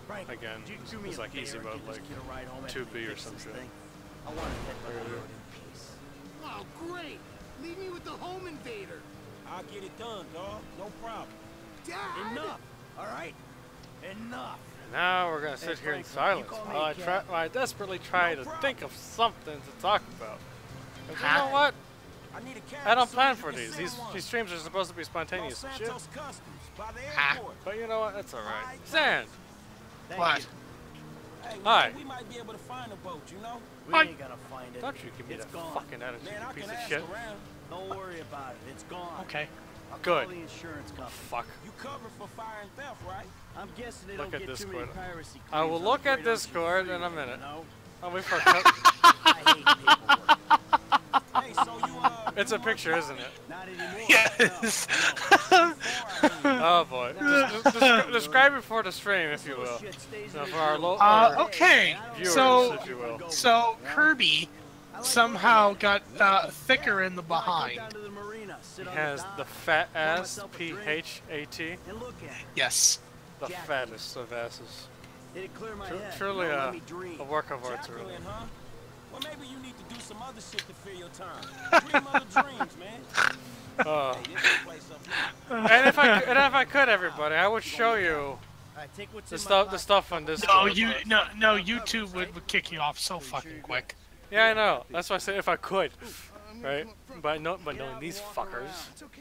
Frank, again, do me it's a like easy favor, mode, give this like kid a ride home after 2B we or fix some this shit. thing. I want to head back on the road in peace. Oh, great. Leave me with the home invader. I'll get it done, dog. No problem. Dad! Enough! All right? Enough! Now we're gonna sit here in silence while I desperately try to think of something to talk about. 'Cause you know what? I don't plan for these. These streams are supposed to be spontaneous and shit. But you know what? That's alright. Sand! What? Hi. We might be able to find a boat, you know? We ain't gonna find it. Don't you give me It's that gone. fucking attitude, Man, I you piece can of ask shit. around. Don't worry about it. It's gone. Okay. I'll Good. call the insurance company. Fuck. You covered for fire and theft, right? I'm guessing they Look don't at get too many Discord. piracy I will claims on look the at Great Ocean Discord in a Freeway, minute. you know? Oh, we fucked I hate paperwork. Hey, so you It's a picture, isn't it? Not anymore. Yes. Oh boy. Describe it for the stream, if you will. No, for our Okay. viewers, So, if you will. so Kirby somehow got thicker in the behind. He has the fat ass, P-H-A-T. Yes. The fattest of asses. It'd clear my head. Truly Let me dream. a work of art, really. Jacqueline, huh? Well, maybe you need to do some other shit to fill your time. Dream other dreams, man. Oh. Hey, this is place up here. And if I could, everybody, I would show you the stuff on this. No, YouTube would kick you off so fucking quick. Yeah, I know. That's why I said if I could, right? But knowing these fuckers,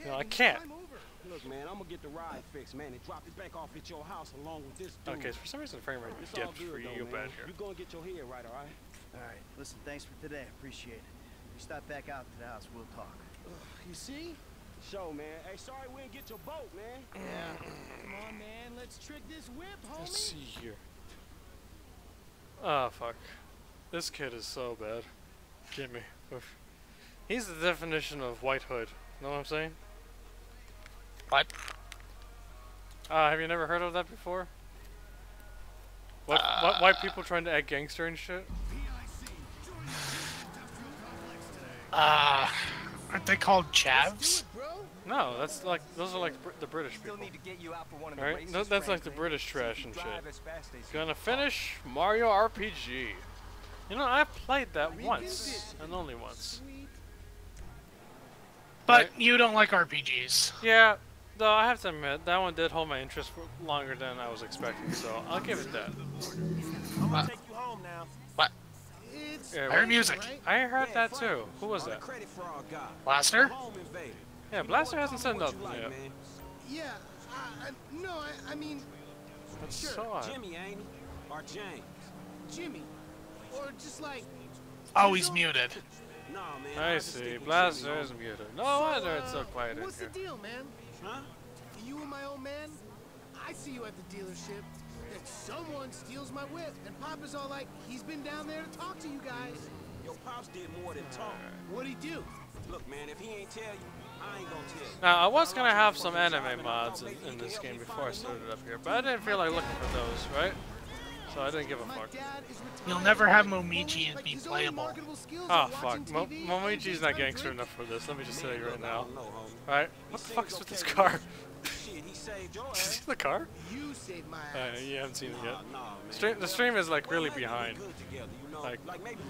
you know, I can't. Look, man, I'm gonna get the ride fixed, man, and drop it back off at your house along with this dude. Okay, so for some reason the frame rate It's all dipped good, for though, you man. bad here. You gonna get your head right, all right? All right. Listen, thanks for today. Appreciate it. If you stop back out to the house, we'll talk. You see? Show, man. Hey, sorry we didn't get your boat, man. Yeah. Come on, man. Let's trick this whip, homie. Let's see here. Oh fuck. This kid is so bad. Jimmy. Oof. He's the definition of white hood. Know what I'm saying? What? Have you never heard of that before? What white people trying to act gangster and shit? Aren't they called chavs? No, that's like those are like the British people. Right? That's like the British trash and shit. Gonna finish Mario RPG. You know, I've played that once and only once. But you don't like RPGs. Yeah, though I have to admit that one did hold my interest for longer than I was expecting, so I'll give it that. I'm gonna take you home now. What? Yeah, I heard music. I heard that too. Who was that? Credit for our guy. Blaster? Home invader. Yeah, Blaster hasn't said nothing yet. Yeah. No, I mean. That's Sure. so odd. Jimmy, ain't he? Or James? Jimmy. Or just like. Oh, he's muted. No, man. I just see. think Blaster Jimmy, is muted. No wonder it's so quiet in What's here. the deal, man? Huh? You and my old man? I see you at the dealership. Then someone steals my whip, and Papa's all like, he's been down there to talk to you guys. Your pops did more than talk. What'd he do? Look, man, if he ain't tell you, I ain't gonna tell you. Now, I was gonna have some anime mods in this game before I started up here, but I didn't feel like looking for those, right? so I didn't give a fuck. You'll never have Momiji and be playable. Oh fuck, Momiji's not gangster enough for this. Let me just tell you right now. Alright, what the fuck is with this car? Did you see the car? You saved my ass. You haven't seen it yet. The stream is like really behind. Like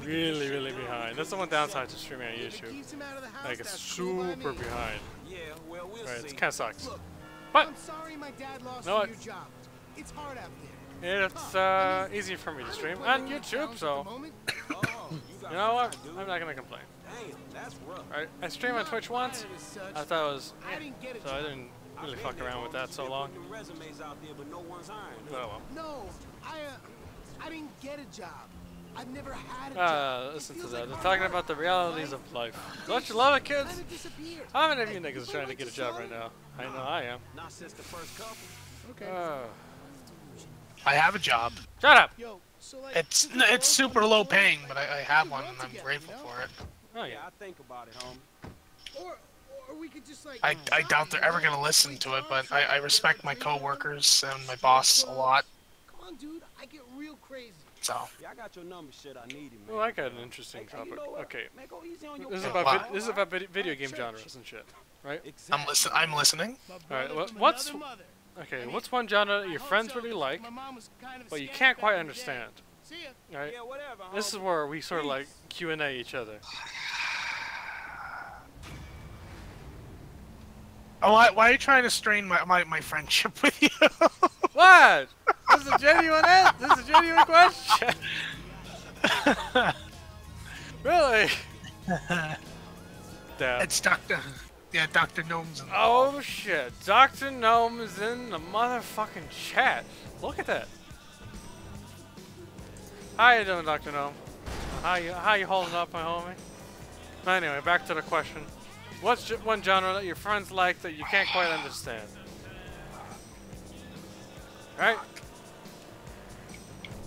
really, really behind. That's the one downside to streaming on YouTube. Like it's super behind. Right, it kinda sucks. But I'm sorry my dad lost no, your job. It's hard out there. it's easy for me to stream on YouTube, so you know what? I'm not gonna complain. Right, I streamed on Twitch once. I thought it was, so I didn't really fuck around with that so long. Oh well. No, I didn't get a job. I've never had a job. Listen to that. They're talking about the realities of life. Don't you love it, kids? How many of you niggas are trying to get a job right now? I know I am. Not since the first couple. Okay. I have a job. Shut up! Yo, so like, It's super low paying, but I have one and I'm grateful for it. Oh yeah. I think about it, homie. or we could just like. I doubt they're ever gonna listen to it, but I respect my coworkers and my boss a lot. Come on, dude. I get real crazy. So. Yeah, I got your number, shit. I need it, man. Oh, I got an interesting topic. Okay. Man, go easy on your This is about video game genres and shit, right? I'm listening. All right. What's what's one genre that your friends really like, but you can't quite understand? Right. This is where we sort of like Q&A each other. Oh, why are you trying to strain my friendship with you? What? This is a genuine This is a genuine question. Really? Damn. It's Dr. Gnome's in the Oh shit. Dr. Gnome is in the motherfucking chat. Look at that. How you doing, Dr. Gnome? How you holding up, my homie? Anyway, back to the question. What's one genre that your friends like that you can't quite understand? Right?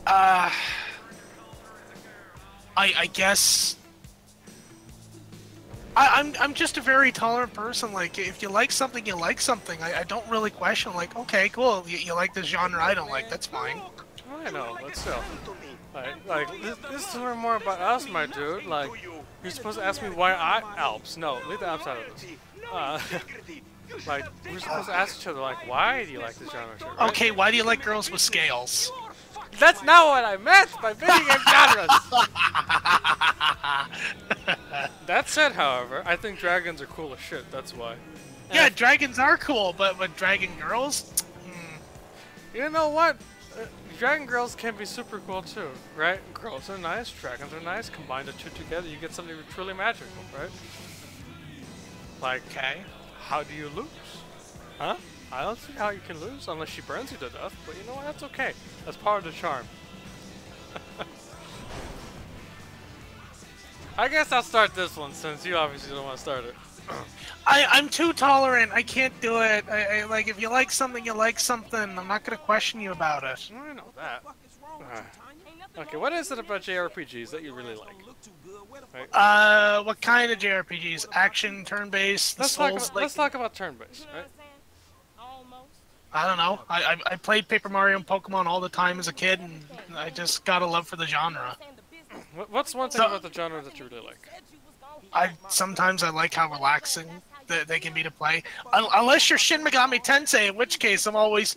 I guess I'm just a very tolerant person. Like, if you like something, you like something. I don't really question, like, okay, cool, you like this genre I don't like, that's fine. I know, but still. Like this is more about us, my dude. Like, you're supposed to ask me why Alps. No, leave the Alps out of this. Like, we're supposed to ask each other, like, why do you like this genre? Right? Okay, why do you like girls with scales? That's not what I meant by video game genres. That said, however, I think dragons are cool as shit. That's why. And yeah, dragons are cool, but dragon girls? You know what? Dragon girls can be super cool too, right? Girls are nice, dragons are nice. Combine the two together, you get something truly magical, right? Like, okay, how do you lose? Huh? I don't see how you can lose unless she burns you to death, but you know what? That's okay. That's part of the charm. I guess I'll start this one since you obviously don't want to start it. I'm too tolerant. I can't do it. I like, if you like something, you like something. I'm not gonna question you about it. I know that. Okay, what is it about JRPGs that you really like? Right? What kind of JRPGs? Action, turn-based, let's talk about turn-based, right? I don't know. I played Paper Mario and Pokemon all the time as a kid, and I just got a love for the genre. What's one thing about the genre that you really like? Sometimes I like how relaxing they can be to play. Unless you're Shin Megami Tensei, in which case I'm always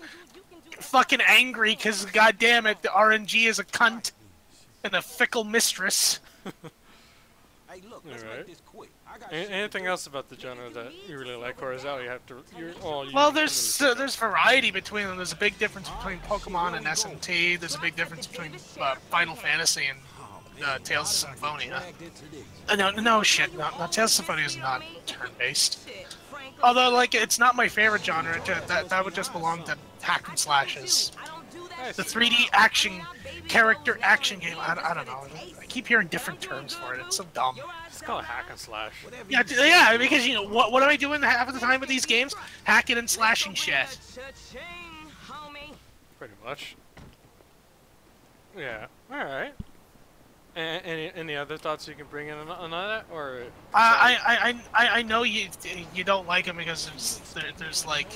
fucking angry because, goddamn it, the RNG is a cunt and a fickle mistress. Hey, look, let's make this quick. Anything else about the genre that you really like, or is that you have to? Well, there's variety between them. There's a big difference between Pokemon and SMT. There's a big difference between Final Fantasy and Tales of Symphonia. No shit. No, Tales of Symphonia is not turn-based. Although, like, it's not my favorite genre. That would just belong to hack and slashes. The 3D character action game. I don't know. I keep hearing different terms for it. It's so dumb. It's called hack and slash. Yeah, because you know what am I doing half of the time with these games? Hacking and slashing shit. Pretty much. Yeah. All right. Any other thoughts you can bring in on that, or? I know you don't like them because there's like,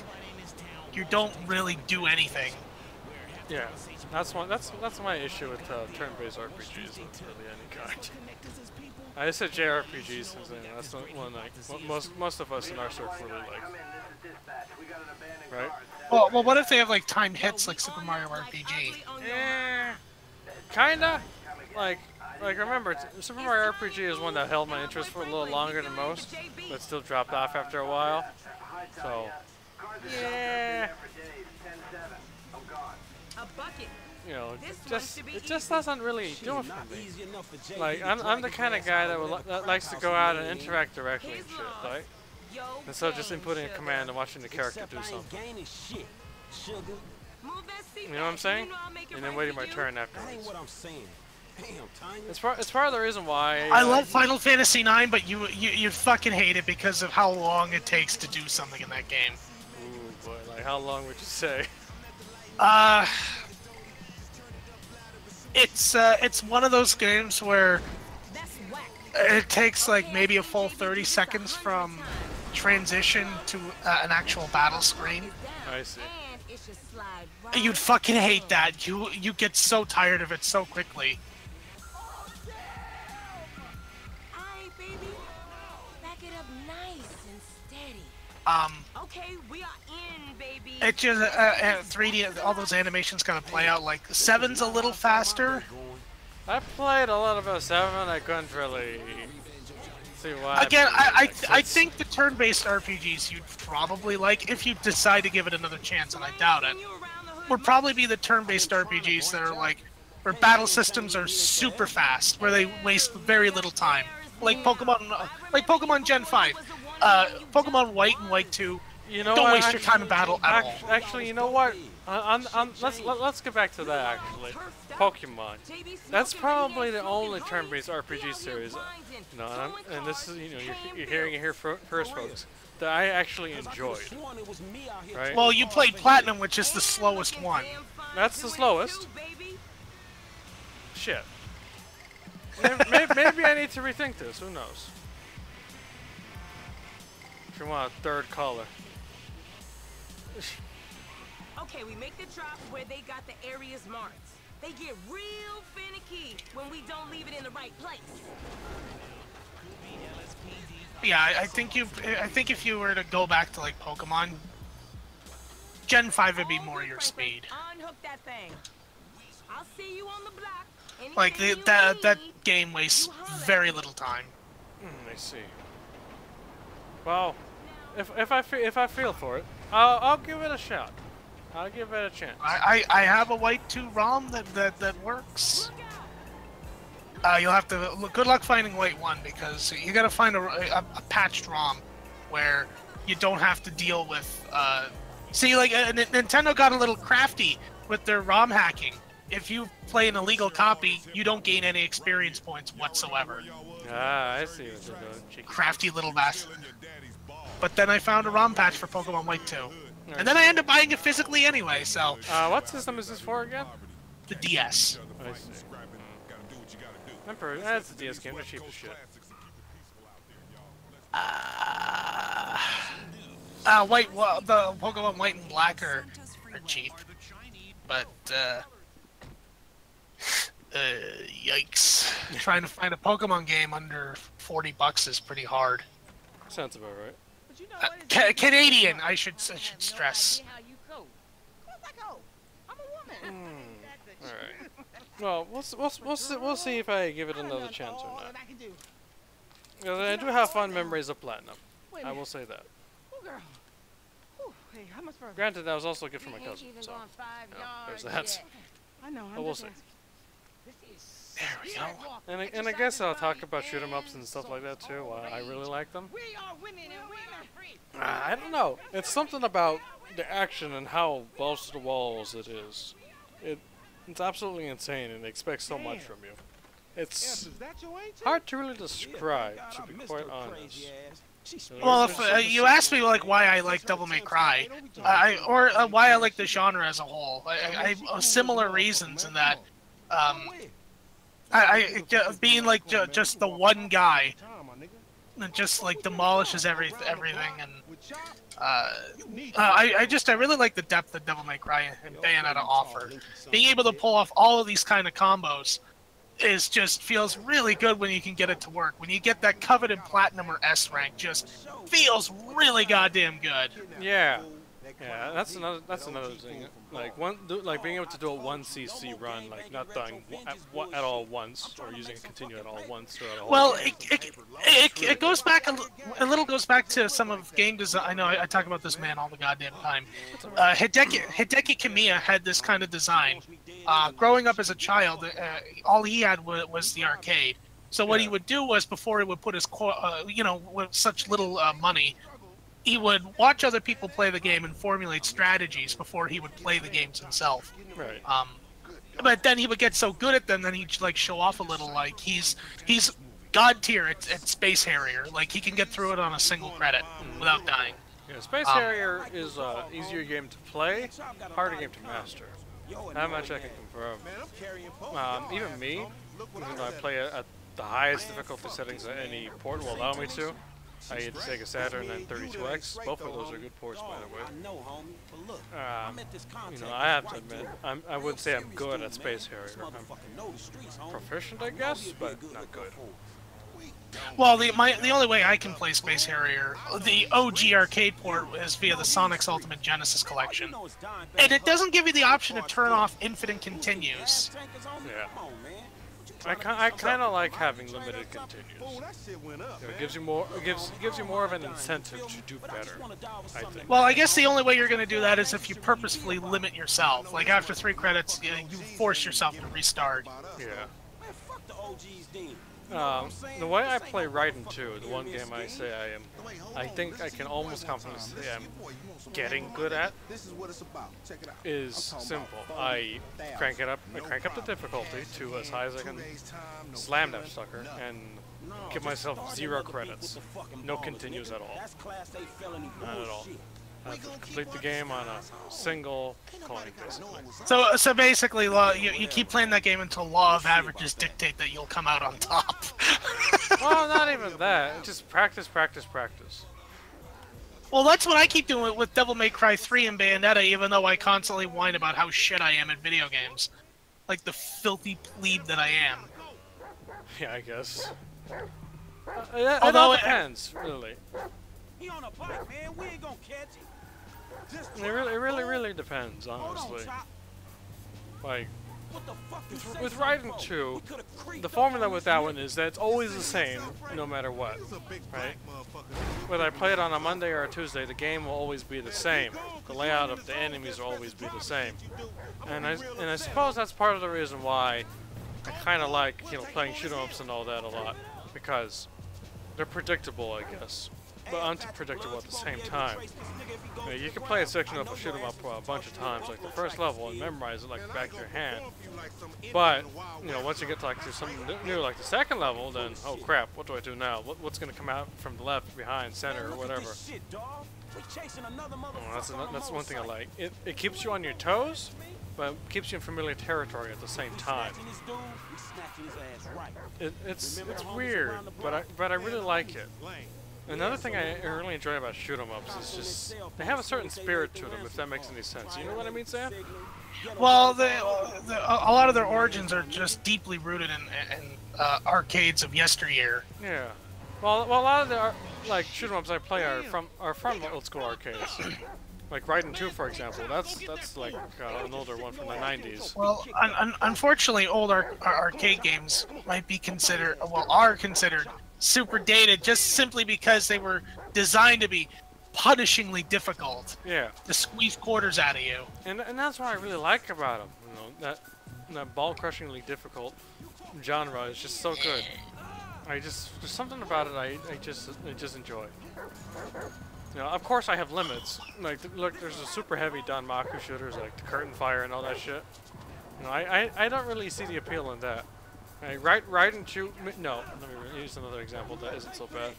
you don't really do anything. Yeah, that's my issue with turn-based RPGs of really any kind. I just said JRPGs because that's the one like most of us in our circle really like. Right? Well, what if they have like timed hits like Super Mario RPG? Yeah, kinda. Like remember, Super Mario RPG is one that held my interest for a little longer than most, but still dropped off after a while. So, yeah. You know, it just doesn't really do it for me. Like, I'm the kind of guy that likes to go out and interact directly and shit, right? Instead of just inputting a command and watching the character do something. You know what I'm saying? And then waiting my turn afterwards. It's part of the reason why I love Final Fantasy IX, but you fucking hate it because of how long it takes to do something in that game. Ooh boy, like how long would you say? It's one of those games where it takes like maybe a full 30 seconds from transition to an actual battle screen. I see. You'd fucking hate that. You get so tired of it so quickly. Okay, we are in, baby. It just 3D, all those animations kind of play out like 7's a little faster. I played a little bit of 7 and I couldn't really see why. Again, I think the turn-based RPGs you'd probably like if you decide to give it another chance, and I doubt it, would probably be the turn-based RPGs that are like where battle systems are super fast, where they waste very little time, like Pokemon Gen 5. Pokemon White and White 2, don't waste your time in battle at all. Actually, you know what? Let's get back to that, actually. Pokemon. That's probably the only turn-based RPG series, you know, and this is, you know, you're hearing it here first, folks, that I actually enjoyed. Right? Well, you played Platinum, which is the slowest one. That's the slowest. Shit. Maybe I need to rethink this, who knows? If you want a third color. Okay, we make the drop where they got the areas marked. They get real finicky when we don't leave it in the right place. Yeah, I think if you were to go back to like Pokemon, Gen 5 would be more your speed. Unhook that thing. I'll see you on the block. Like that game wastes very little time. I see. Well, if I feel for it, I'll give it a shot. I'll give it a chance. I have a White 2 ROM that works. You'll have to good luck finding White 1 because you gotta find a patched ROM where you don't have to deal with. See, like Nintendo got a little crafty with their ROM hacking. If you play an illegal copy, you don't gain any experience points whatsoever. Ah, I see what they're doing. Cheeky. Crafty little bastard. But then I found a ROM patch for Pokemon White 2. And then I ended up buying it physically anyway, so... what system is this for again? The DS. I see. Emperor, that's the DS game, they're cheap as shit. The Pokemon White and Black are cheap. But, yikes. Trying to find a Pokemon game under $40 is pretty hard. Sounds about right. Canadian, I should stress. Alright. Well, we'll see if I give it another chance or not. Because I do have fond memories of Platinum. I will say that. Granted, that was also a gift from my cousin, so there's that. But we'll see. There we go. And I guess I'll talk about shoot 'em ups and stuff like that too. I really like them. I don't know. It's something about the action and how balls to the walls it is. It's absolutely insane and it expects so much from you. It's hard to really describe, to be quite honest. Well, if you ask me like why I like Devil May Cry, or why I like the genre as a whole, I have similar reasons in that. Being like just the one guy that just like demolishes everything, and I really like the depth that Devil May Cry and Bayonetta offer. Being able to pull off all of these kind of combos is just feels really good when you can get it to work. When you get that coveted platinum or S rank, just feels really goddamn good. Yeah. Yeah, that's another thing. Like being able to do a 1cc run, like not dying at all once, or using a continue at all once. Well, it goes back a little goes back to some of game design. I know I talk about this man all the goddamn time. Hideki Kamiya had this kind of design. Growing up as a child, all he had was the arcade. So what he would do was, before he would put his with such little money, he would watch other people play the game and formulate strategies before he would play the games himself. Right. But then he would get so good at them, then he'd like show off a little. Like he's god tier at Space Harrier. Like he can get through it on a single credit without dying. Yeah, Space Harrier is easier game to play, harder game to master. That much I can confirm. Even me, even though I play at the highest difficulty settings that any port will allow me to. I had Sega Saturn and 32X. Both of those are good ports, by the way. I have to admit, I wouldn't say I'm good at Space Harrier. I'm proficient, I guess, but not good. Well, the only way I can play Space Harrier, the OG arcade port, is via the Sonic's Ultimate Genesis Collection, and it doesn't give you the option to turn off infinite continues. Yeah. I kind of like having limited continues. It gives you more. It gives you more of an incentive to do better, I think. Well, I guess the only way you're going to do that is if you purposefully limit yourself. Like after 3 credits, you force yourself to restart. Yeah. The way I play Raiden 2, the one game I say I think I can almost confidently say I'm getting good at, is simple. I crank up the difficulty to as high as I can slam that sucker and give myself 0 credits. No continues at all. Not at all. I have to complete the game on a single coin, basically. So basically, you keep playing that game until law of averages dictate that you'll come out on top. Well, not even that. Just practice, practice, practice. Well, that's what I keep doing with Devil May Cry 3 and Bayonetta, even though I constantly whine about how shit I am at video games. Like the filthy plebe that I am. Yeah, I guess. It all depends, really. He on a bike, man. We ain't gonna catch him. It really depends, honestly. Like, with Raiden 2, the formula with that one is that it's always the same, no matter what, right? Whether I play it on a Monday or a Tuesday, the game will always be the same. The layout of the enemies will always be the same. And I suppose that's part of the reason why I kind of like, playing shoot-'em-ups and all that a lot, because they're predictable, I guess. But unpredictable at the same time. You can play a section of a shoot 'em up a bunch of times, like the first level, and memorize it like the back of your hand. But once you get to something new, like the second level, then oh crap, what do I do now? What's going to come out from the left, behind, center, or whatever? That's one thing I like. It keeps you on your toes, but keeps you in familiar territory at the same time. It's weird, but I really like it. Another thing I really enjoy about shoot-'em-ups is just they have a certain spirit to them, if that makes any sense. You know what I mean, Sam? Well, a lot of their origins are just deeply rooted in arcades of yesteryear. Yeah. Well, a lot of the shoot-'em-ups I play are from old school arcades. Like Raiden 2, for example. That's like an older one from the 90s. Well, unfortunately, old arcade games might be considered, are considered super dated just simply because they were designed to be punishingly difficult. Yeah. To squeeze quarters out of you. And that's what I really like about them. That ball-crushingly difficult genre is just so good. There's something about it I just enjoy. Of course I have limits. Like, look, there's a super heavy Danmaku shooters like the Curtain Fire and all that shit. I don't really see the appeal in that. Raiden 2, no, let me use another example that isn't so bad.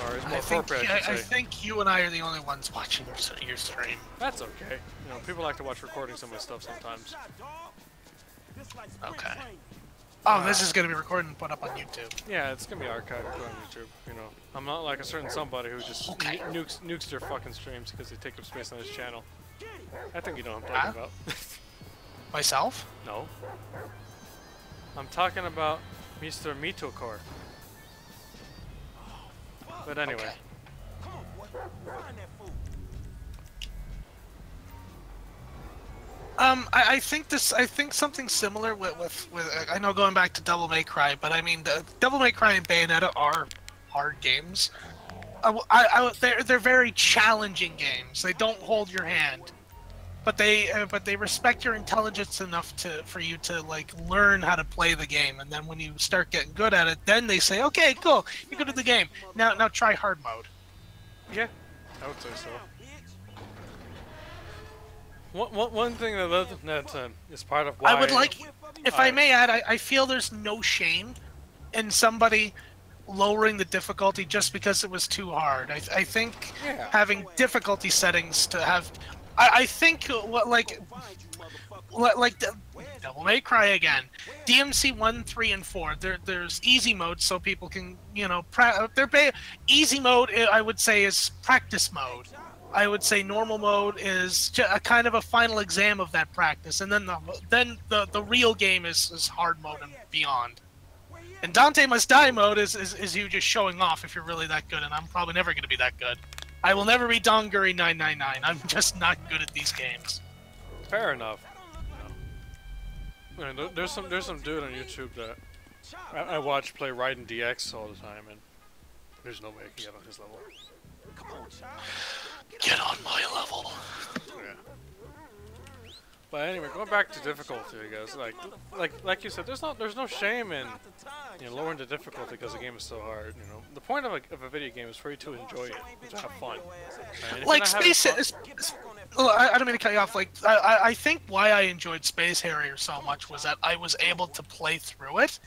Or is more appropriate, I should say. I think you and I are the only ones watching your stream. That's okay. People like to watch recordings of my stuff sometimes. Okay. Oh, this is gonna be recorded and put up on YouTube. Yeah, it's gonna be archived on YouTube. You know, I'm not like a certain somebody who just nukes their fucking streams because they take up space on his channel. I think you know what I'm talking about. Myself? No. I'm talking about Mr. Mitokor. But anyway. Okay. I think something similar with I know going back to Devil May Cry, but I mean the Devil May Cry and Bayonetta are hard games. They're very challenging games. They don't hold your hand, but they respect your intelligence enough for you to like learn how to play the game. And then when you start getting good at it, then they say, okay, cool, you're good at the game. Now try hard mode. Yeah, I would say so. One thing that is part of why I would like, if I may add, I feel there's no shame in somebody lowering the difficulty just because it was too hard. I think having difficulty settings to have, I think like Devil May Cry again, DMC 1, 3, and 4. There's easy mode so people can easy mode. I would say is practice mode. I would say normal mode is a kind of a final exam of that practice, and then the real game is hard mode and beyond. And Dante Must Die mode is you just showing off if you're really that good, and I'm probably never going to be that good. I will never be Donguri 999. I'm just not good at these games. Fair enough. I mean, there's some dude on YouTube that I watch play Raiden DX all the time, and there's no way I can get on his level. Get on my level. Yeah. But anyway, going back to difficulty, I guess, like you said, there's no shame in lowering the difficulty because the game is so hard. You know, the point of a video game is for you to enjoy it, and to have fun. Like Space, I don't mean to cut you off. Like I think why I enjoyed Space Harrier so much was that I was able to play through it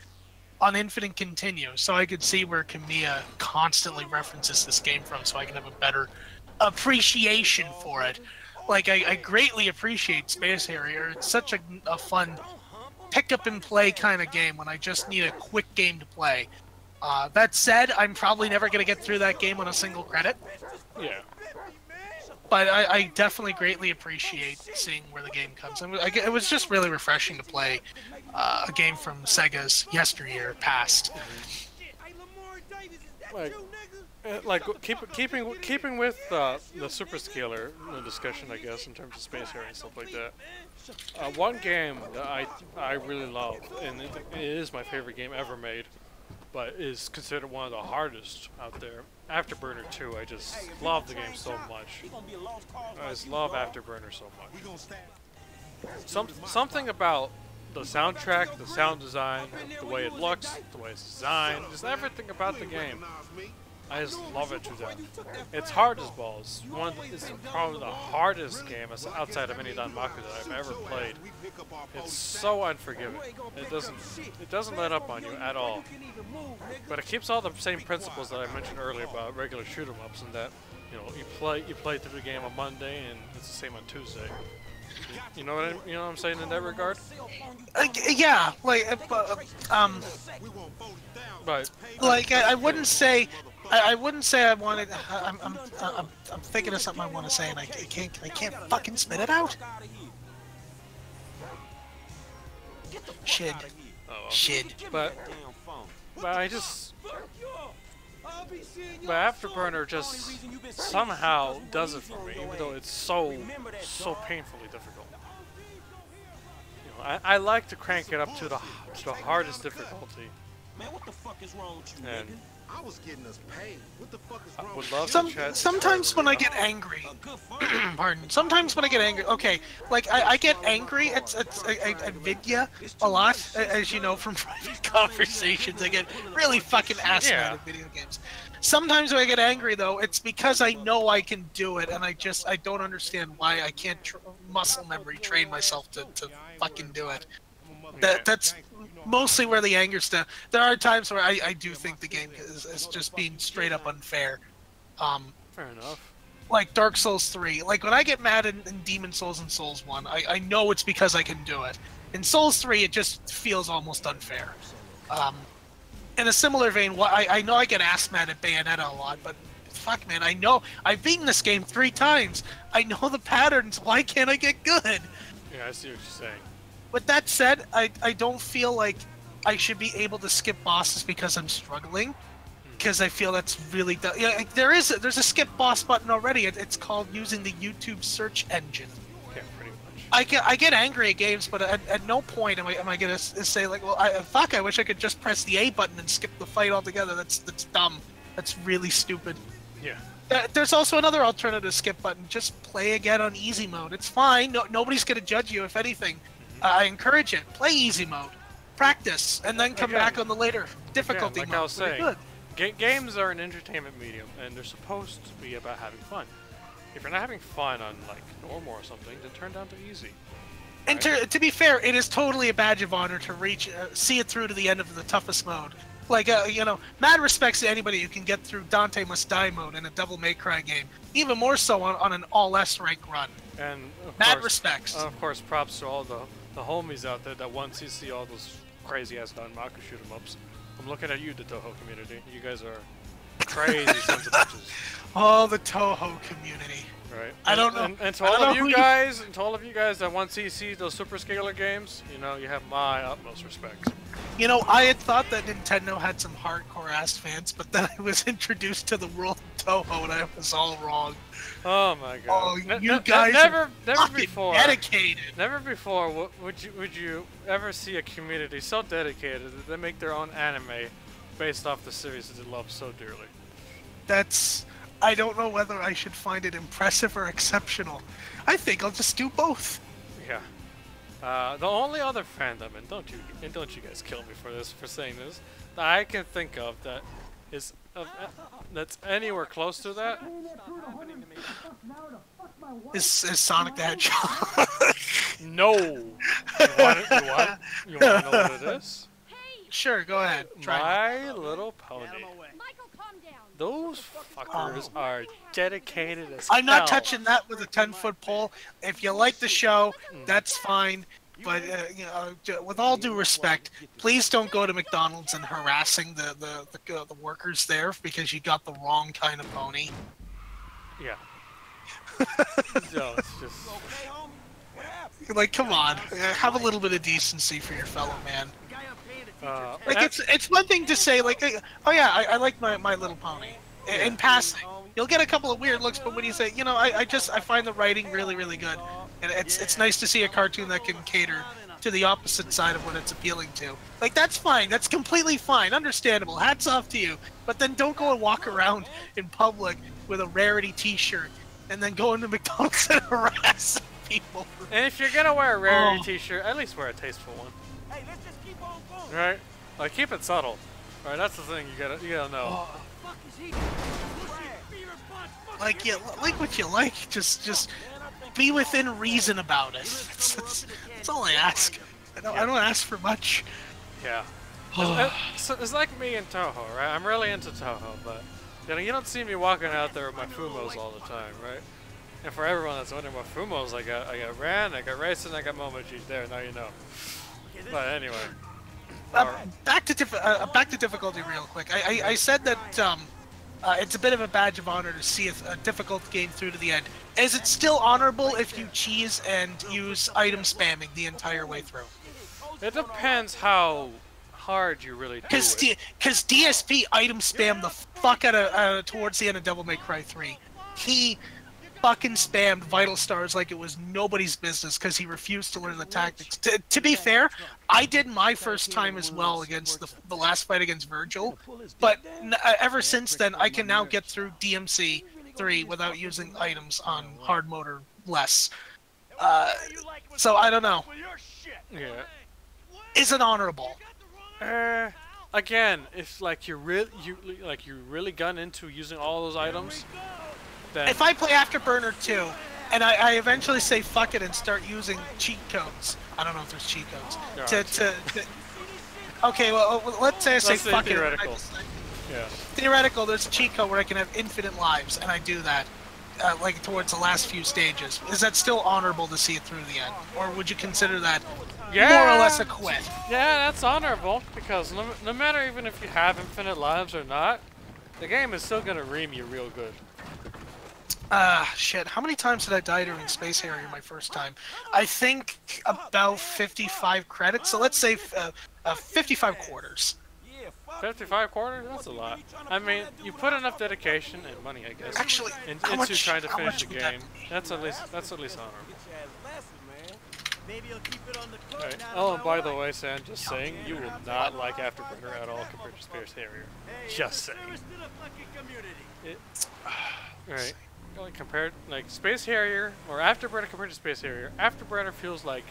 on Infinite Continue, so I could see where Kamiya constantly references this game from, so I can have a better appreciation for it. Like I greatly appreciate Space Harrier. It's such a fun pick up and play kind of game when I just need a quick game to play. That said, I'm probably never going to get through that game on a single credit. Yeah. But I definitely greatly appreciate seeing where the game comes. It was just really refreshing to play a game from Sega's yesteryear past. Keeping with the Super Scaler discussion, I guess, in terms of Space Harrier and stuff like that. One game that I really love, and it is my favorite game ever made, but is considered one of the hardest out there. Afterburner 2, I just love the game so much. I just love Afterburner so much. Something about the soundtrack, the sound design, the way it looks, the way it's designed, just everything about the game. I just love it to death. It's hard as balls. It's probably the hardest game outside of any Danmaku that I've ever played. It's so unforgiving. It doesn't let up on you at all. But it keeps all the same principles that I mentioned earlier about regular shoot 'em ups, and that you play through the game on Monday and it's the same on Tuesday. You know what I'm saying in that regard? Yeah, But like I wouldn't say. I wouldn't say I wanted. I'm thinking of something I want to say, and I can't fucking spit it out. Shit. Shit. But I just. But Afterburner just somehow does it for me, even though it's so painfully difficult. I like to crank it up to the hardest difficulty. Man, what the fuck is wrong with you, nigga? I was getting us paid. What the fuck is wrong? Would love sometimes when I get angry, pardon. Sometimes when I get angry, okay, like I get angry at Vidya a lot, as you know from private conversations. I get really fucking ass mad at video games. Sometimes when I get angry though, it's because I know I can do it, and I don't understand why I can't muscle memory train myself to fucking do it. That's mostly where the anger stuff. There are times where I do think the game is just being straight up unfair. Fair enough. Like Dark Souls 3. Like when I get mad in Demon Souls and Souls 1, I know it's because I can do it. In Souls 3, it just feels almost unfair. In a similar vein, I know I get ass mad at Bayonetta a lot, but fuck, man, I know I've beaten this game 3 times. I know the patterns. Why can't I get good? Yeah, I see what you're saying. With that said, I don't feel like I should be able to skip bosses because I'm struggling. Because I feel that's really yeah. There's a skip boss button already. It's called using the YouTube search engine. Yeah, pretty much. I get angry at games, but at no point am I gonna say like, well, I wish I could just press the A button and skip the fight altogether. That's dumb. That's really stupid. Yeah. There's also another alternative skip button. Just play again on easy mode. It's fine. Nobody's gonna judge you. If anything, I encourage it. Play easy mode, practice, and then come back on the later difficulty like mode. I was saying, good. Games are an entertainment medium, and they're supposed to be about having fun. If you're not having fun on like normal or something, then turn down to easy. And to be fair, it is totally a badge of honor to see it through to the end of the toughest mode. Like, you know, mad respects to anybody who can get through Dante Must Die mode in a Devil May Cry game. Even more so on an all-S rank run. And mad respects. Of course, props to all the homies out there that once you see all those crazy-ass Danmaku shoot-em-ups. I'm looking at you, the Toho community. You guys are crazy sons of bitches. Oh, the Toho community. Right. I don't know. And to all of you guys, that want to see those super scalar games, you know, you have my utmost respect. You know, I had thought that Nintendo had some hardcore ass fans, but then I was introduced to the world of Toho, and I was all wrong. Oh my god! Oh, you guys never are before dedicated. Never before would you ever see a community so dedicated that they make their own anime based off the series that they love so dearly. I don't know whether I should find it impressive or exceptional. I think I'll just do both. Yeah. The only other fandom, and don't you guys kill me for saying this, that I can think of that is that's anywhere close to that is Sonic the Hedgehog. No. You want to know what it is? Sure, go ahead. My Little Pony. Those fuckers are dedicated as I'm not touching that with a 10-foot pole. If you like the show, that's fine. But you know, with all due respect, please don't go to McDonald's and harassing the workers there because you got the wrong kind of pony. Yeah. No, it's just like, come on, have a little bit of decency for your fellow man. Like it's one thing to say like, oh yeah, I like my Little Pony. In passing, you'll get a couple of weird looks, but when you say, you know, I find the writing really good, and it's nice to see a cartoon that can cater to the opposite side of what it's appealing to. Like, that's fine, that's completely fine, understandable. Hats off to you. But then don't go and walk around in public with a Rarity T-shirt, and then go into McDonald's and harass people. And if you're gonna wear a Rarity T-shirt, at least wear a tasteful one. Hey, let's just keep on going. Right? Like, keep it subtle. Right? That's the thing you gotta know. Like, yeah, like what you like. Just be within reason about it. That's all I ask. I don't ask for much. Yeah. It's like me and Toho, right? I'm really into Toho, but you know, you don't see me walking out there with my Fumos all the time, right? And for everyone that's wondering what Fumos, I got Ran, I got Racing, I got Momochi. There, now you know. But anyway. Back to difficulty real quick. I said that it's a bit of a badge of honor to see a difficult game through to the end. Is it still honorable if you cheese and use item spamming the entire way through? It depends how hard you really do it. Because DSP item spammed the fuck out of towards the end of Devil May Cry 3. He fucking spammed Vital Stars like it was nobody's business because he refused to learn the tactics. To be fair, I did my first time as well against the last fight against Virgil, but ever since then I can now get through DMC 3 without using items on hard mode or less. So I don't know. Yeah. Is it honorable? Again, if like you really gun into using all those items, then if I play Afterburner 2 and I eventually say fuck it and start using cheat codes, I don't know if there's cheat codes. Okay, well let's say I say fuck it. Yeah. Theoretical, there's a cheat code where I can have infinite lives, and I do that. like towards the last few stages, is that still honorable to see it through the end, or would you consider that more or less a quit? Yeah, that's honorable because no matter even if you have infinite lives or not, the game is still gonna ream you real good. Shit. How many times did I die during Space Harrier my first time? I think about 55 credits. So let's say 55 quarters. 55 quarters? That's a lot. I mean, you put enough dedication and money, I guess, Actually, into trying to finish the game. That's at least honorable. Maybe you'll keep it on the cook Right. now Oh, that and my by the wife- way, Sam, just saying, you will not like Afterburner at all compared to Space Harrier. Just saying. Service to the fucking community. Right. Like compared, like Space Harrier or Afterburner compared to Space Harrier, Afterburner feels like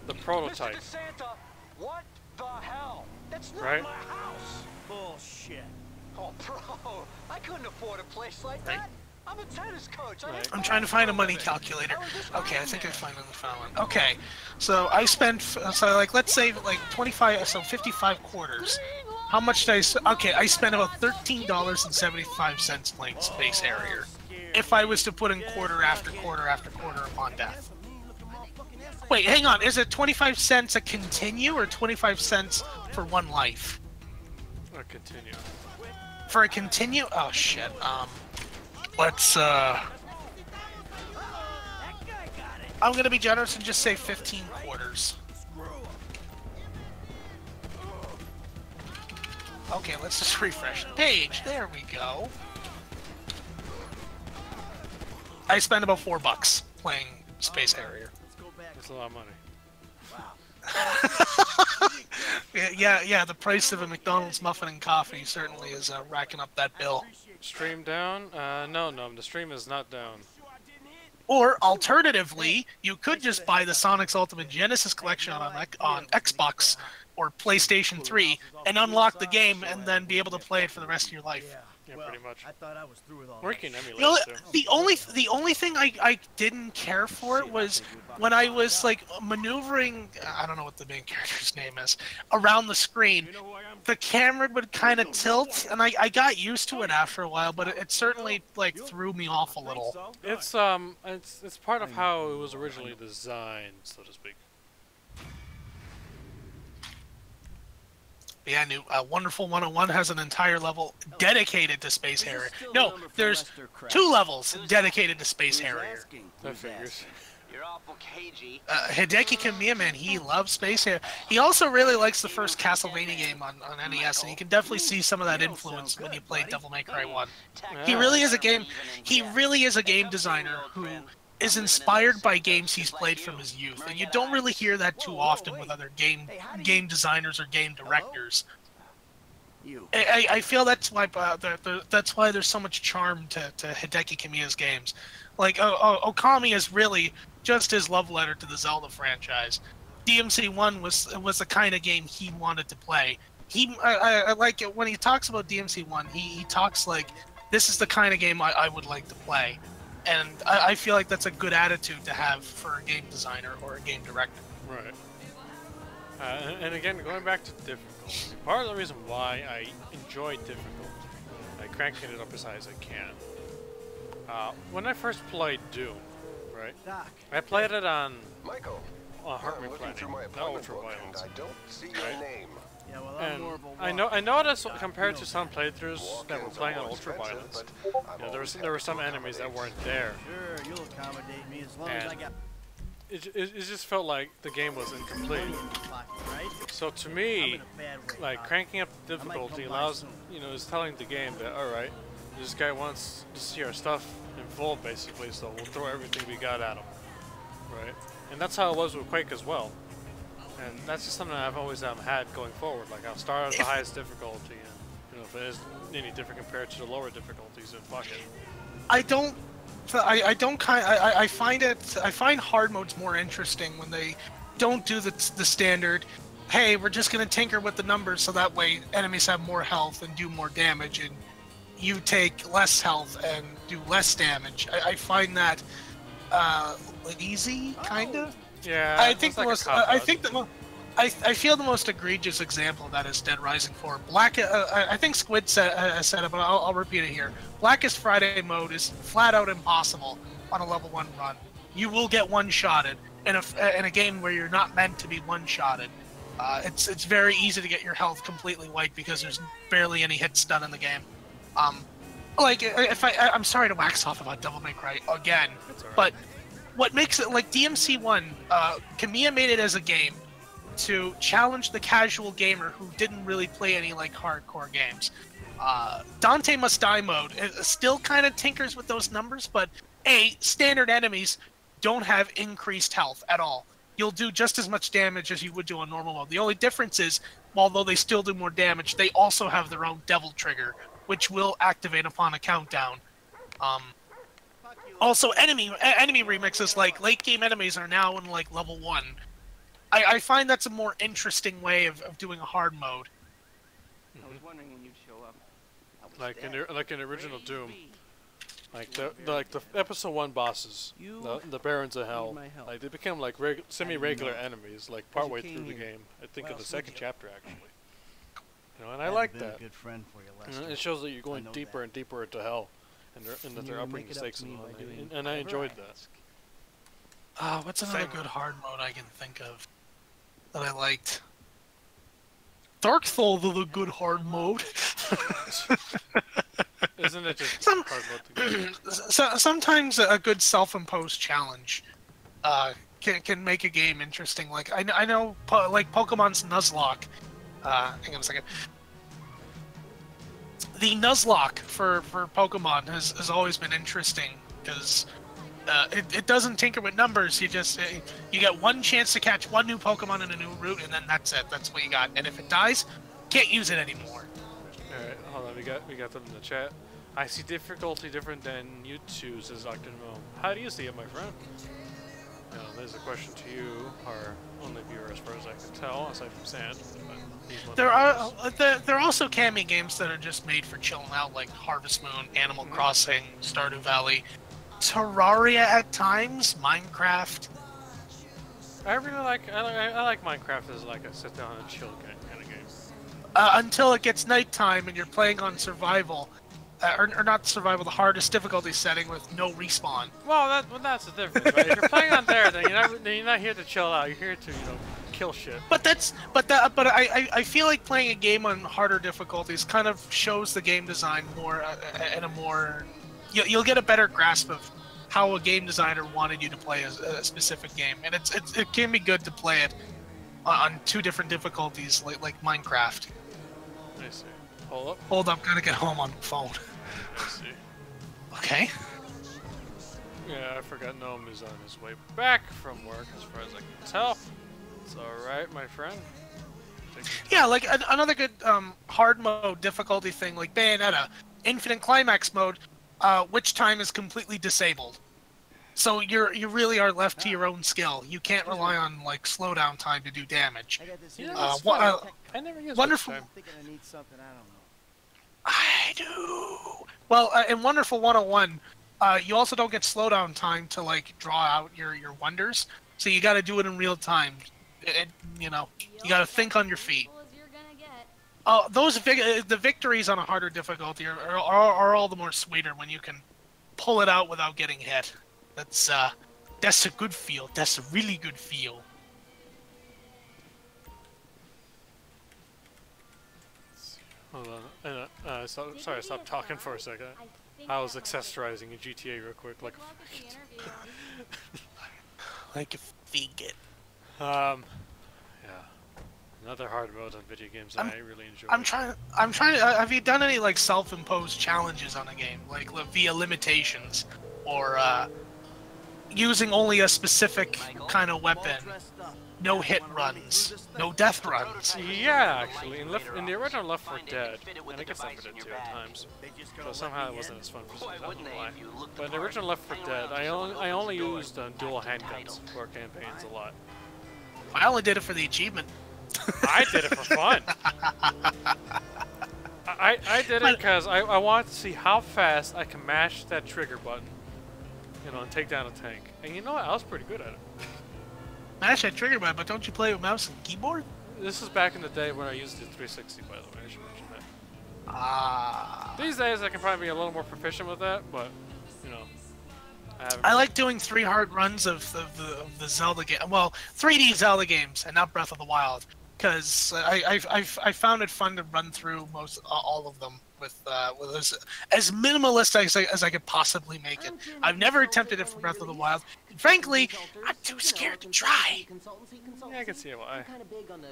the prototype. Mr. DeSanta, what the hell? That's not Right. my house. Bullshit. Oh, bro, I couldn't afford a place like that. I'm a tennis coach. I'm trying to find a money calculator. Okay, I think I finally found one. Okay, so I spent, so like, let's say like 25, so 55 quarters. How much did okay, I spent about $13.75 playing Space Harrier. If I was to put in quarter after quarter after quarter upon death. Wait, hang on, is it 25 cents a continue or 25 cents for one life? Or continue. For a continue? Oh shit, let's, I'm gonna be generous and just say 15 quarters. Okay, let's just refresh the page. There we go. I spent about $4 playing Space Harrier. That's a lot of money. Yeah, the price of a McDonald's muffin and coffee certainly is racking up that bill. Stream down? No, the stream is not down. Or, alternatively, you could just buy the Sonic's Ultimate Genesis Collection on Xbox or PlayStation 3 and unlock the game and then be able to play it for the rest of your life. Yeah, pretty much. I thought I was through with all Or you can emulate You know, it too. the only thing I didn't care for it was when I was like maneuvering, I don't know what the main character's name is, around the screen, the camera would kind of tilt, and I got used to it after a while, but it certainly like threw me off a little. It's part of how it was originally designed, so to speak. Yeah, new Wonderful 101 has an entire level dedicated to Space Harrier. No, there's 2 levels dedicated to Space Harrier. That figures. You're awful cagey. Hideki Kamiya, man, he loves Space Harrier. He also really likes the first Castlevania game on NES, and you can definitely see some of that influence when you play Devil May Cry 1. He really is a game designer who is inspired by games he's played from his youth, and you don't really hear that too often with other game designers or game directors. I feel that's why that's why there's so much charm to Hideki Kamiya's games. Like Okami is really just his love letter to the Zelda franchise. DMC1 was the kind of game he wanted to play. I like it when he talks about DMC1. He talks like this is the kind of game I would like to play. And I feel like that's a good attitude to have for a game designer or a game director. Right. And again, going back to difficulty, part of the reason why I enjoy difficulty, like cranking it up as high as I can. When I first played Doom, right? I played it on Heart Replanning, not Ultra Violence. I don't see your name. Yeah, well, And I noticed compared to some playthroughs that were playing on Ultra Violence, you know, there were some enemies that weren't there. Sure, you'll accommodate me as long as I got. It just felt like the game was incomplete. So to me, like cranking up the difficulty allows, is telling the game that alright, this guy wants to see our stuff in full basically, so we'll throw everything we got at him, right? And that's how it was with Quake as well. And that's just something I've always had going forward. Like I'll start at the highest difficulty, and if it is any different compared to the lower difficulties, then fuck it. I find hard modes more interesting when they don't do the standard. Hey, we're just gonna tinker with the numbers so that way enemies have more health and do more damage, and you take less health and do less damage. I find that easy, kind of. Yeah, I think the I feel the most egregious example of that is Dead Rising 4. I think Squid said it, but I'll repeat it here. Blackest Friday mode is flat out impossible on a level 1 run. You will get one-shotted in a game where you're not meant to be one-shotted. It's very easy to get your health completely wiped because there's barely any hits done in the game. Like, I'm sorry to wax off about Devil May Cry again, but what makes it, like, DMC1, Kamiya made it as a game to challenge the casual gamer who didn't really play any, like, hardcore games. Dante Must Die mode still kind of tinkers with those numbers, but standard enemies don't have increased health at all. You'll do just as much damage as you would do on normal mode. The only difference is, although they still do more damage, they also have their own devil trigger, which will activate upon a countdown. Also, enemy remixes, like late game enemies, are now in like level 1. I find that's a more interesting way of doing a hard mode. I was wondering when you'd show up. Like in original Doom, like the episode 1 bosses, the Barons of Hell, like they become like semi-regular enemies, like partway through the game. I think in the second chapter actually. You know, and I like that. Good friend for you, Lester. It shows that you're going deeper and deeper into hell, and that they're upping the stakes and I enjoyed that. What's another good hard mode I can think of that I liked? Dark Souls is a good hard mode. Isn't it just hard mode to sometimes a good self-imposed challenge can make a game interesting. Like I know like Pokemon's Nuzlocke. Hang on a second. The Nuzlocke for Pokemon has always been interesting because it doesn't tinker with numbers. You just you get one chance to catch one new Pokemon in a new route, and then that's it. That's what you got. And if it dies, can't use it anymore. All right, hold on. We got them in the chat. I see difficulty different than you two, says Octon Mo. How do you see it, my friend? There's a question to you, our only viewer as far as I can tell, aside from Sand. But there are also Kami games that are just made for chilling out, like Harvest Moon, Animal Crossing, Stardew Valley, Terraria at times, Minecraft. I really like I like Minecraft as like a sit down and chill kind of game. Until it gets nighttime and you're playing on survival. Or not survival, the hardest difficulty setting with no respawn. Well, that's the difference, right? If you're playing on there, then you're not here to chill out. You're here to kill shit. But I feel like playing a game on harder difficulties kind of shows the game design more in a more. You'll get a better grasp of how a game designer wanted you to play a specific game, and it can be good to play it on 2 different difficulties, like Minecraft. I see. Hold up, gotta get home on the phone. I see. Okay. Yeah, I forgot Noam is on his way back from work, as far as I can tell. It's alright, my friend. Yeah, like another good hard mode difficulty thing, like Bayonetta, infinite climax mode, which time is completely disabled. So you really are left to your own skill. You can't rely on like slowdown time to do damage. I never used Wonderful. I'm thinking I need something, I don't know. I do. Well, in Wonderful 101, you also don't get slowdown time to like draw out your wonders. So you got to do it in real time. You got to think on your feet. The victories on a harder difficulty are all the more sweeter when you can pull it out without getting hit. That's a good feel. That's a really good feel. Hold on. Sorry, I stopped talking for a second. I was accessorizing a GTA real quick, like a like a faggot. Yeah. Another hard mode on video games that I really enjoy. I'm trying. Have you done any like self-imposed challenges on a game, like via limitations, or using only a specific kind of weapon? No hit runs, no death runs. Yeah, actually, in the original Left 4 Dead, and I guess Left 4 Dead 2 at times, so somehow it wasn't as fun for some reason, I don't know why. But in the original Left 4 Dead, I only used dual handguns for campaigns a lot. I only did it for the achievement. I did it for fun. I did it because I wanted to see how fast I can mash that trigger button, and take down a tank. And you know what? I was pretty good at it. Mash that trigger button, but don't you play with mouse and keyboard? This is back in the day when I used the 360, by the way. I should mention that. Ah. These days, I can probably be a little more proficient with that, but you know, I like doing 3 hard runs of the Zelda game. Well, 3D Zelda games, and not Breath of the Wild, because I found it fun to run through all of them with as minimalist as I could possibly make it. I've never attempted it for Breath of the Wild. And frankly, I'm too scared to try. Yeah, I can see why.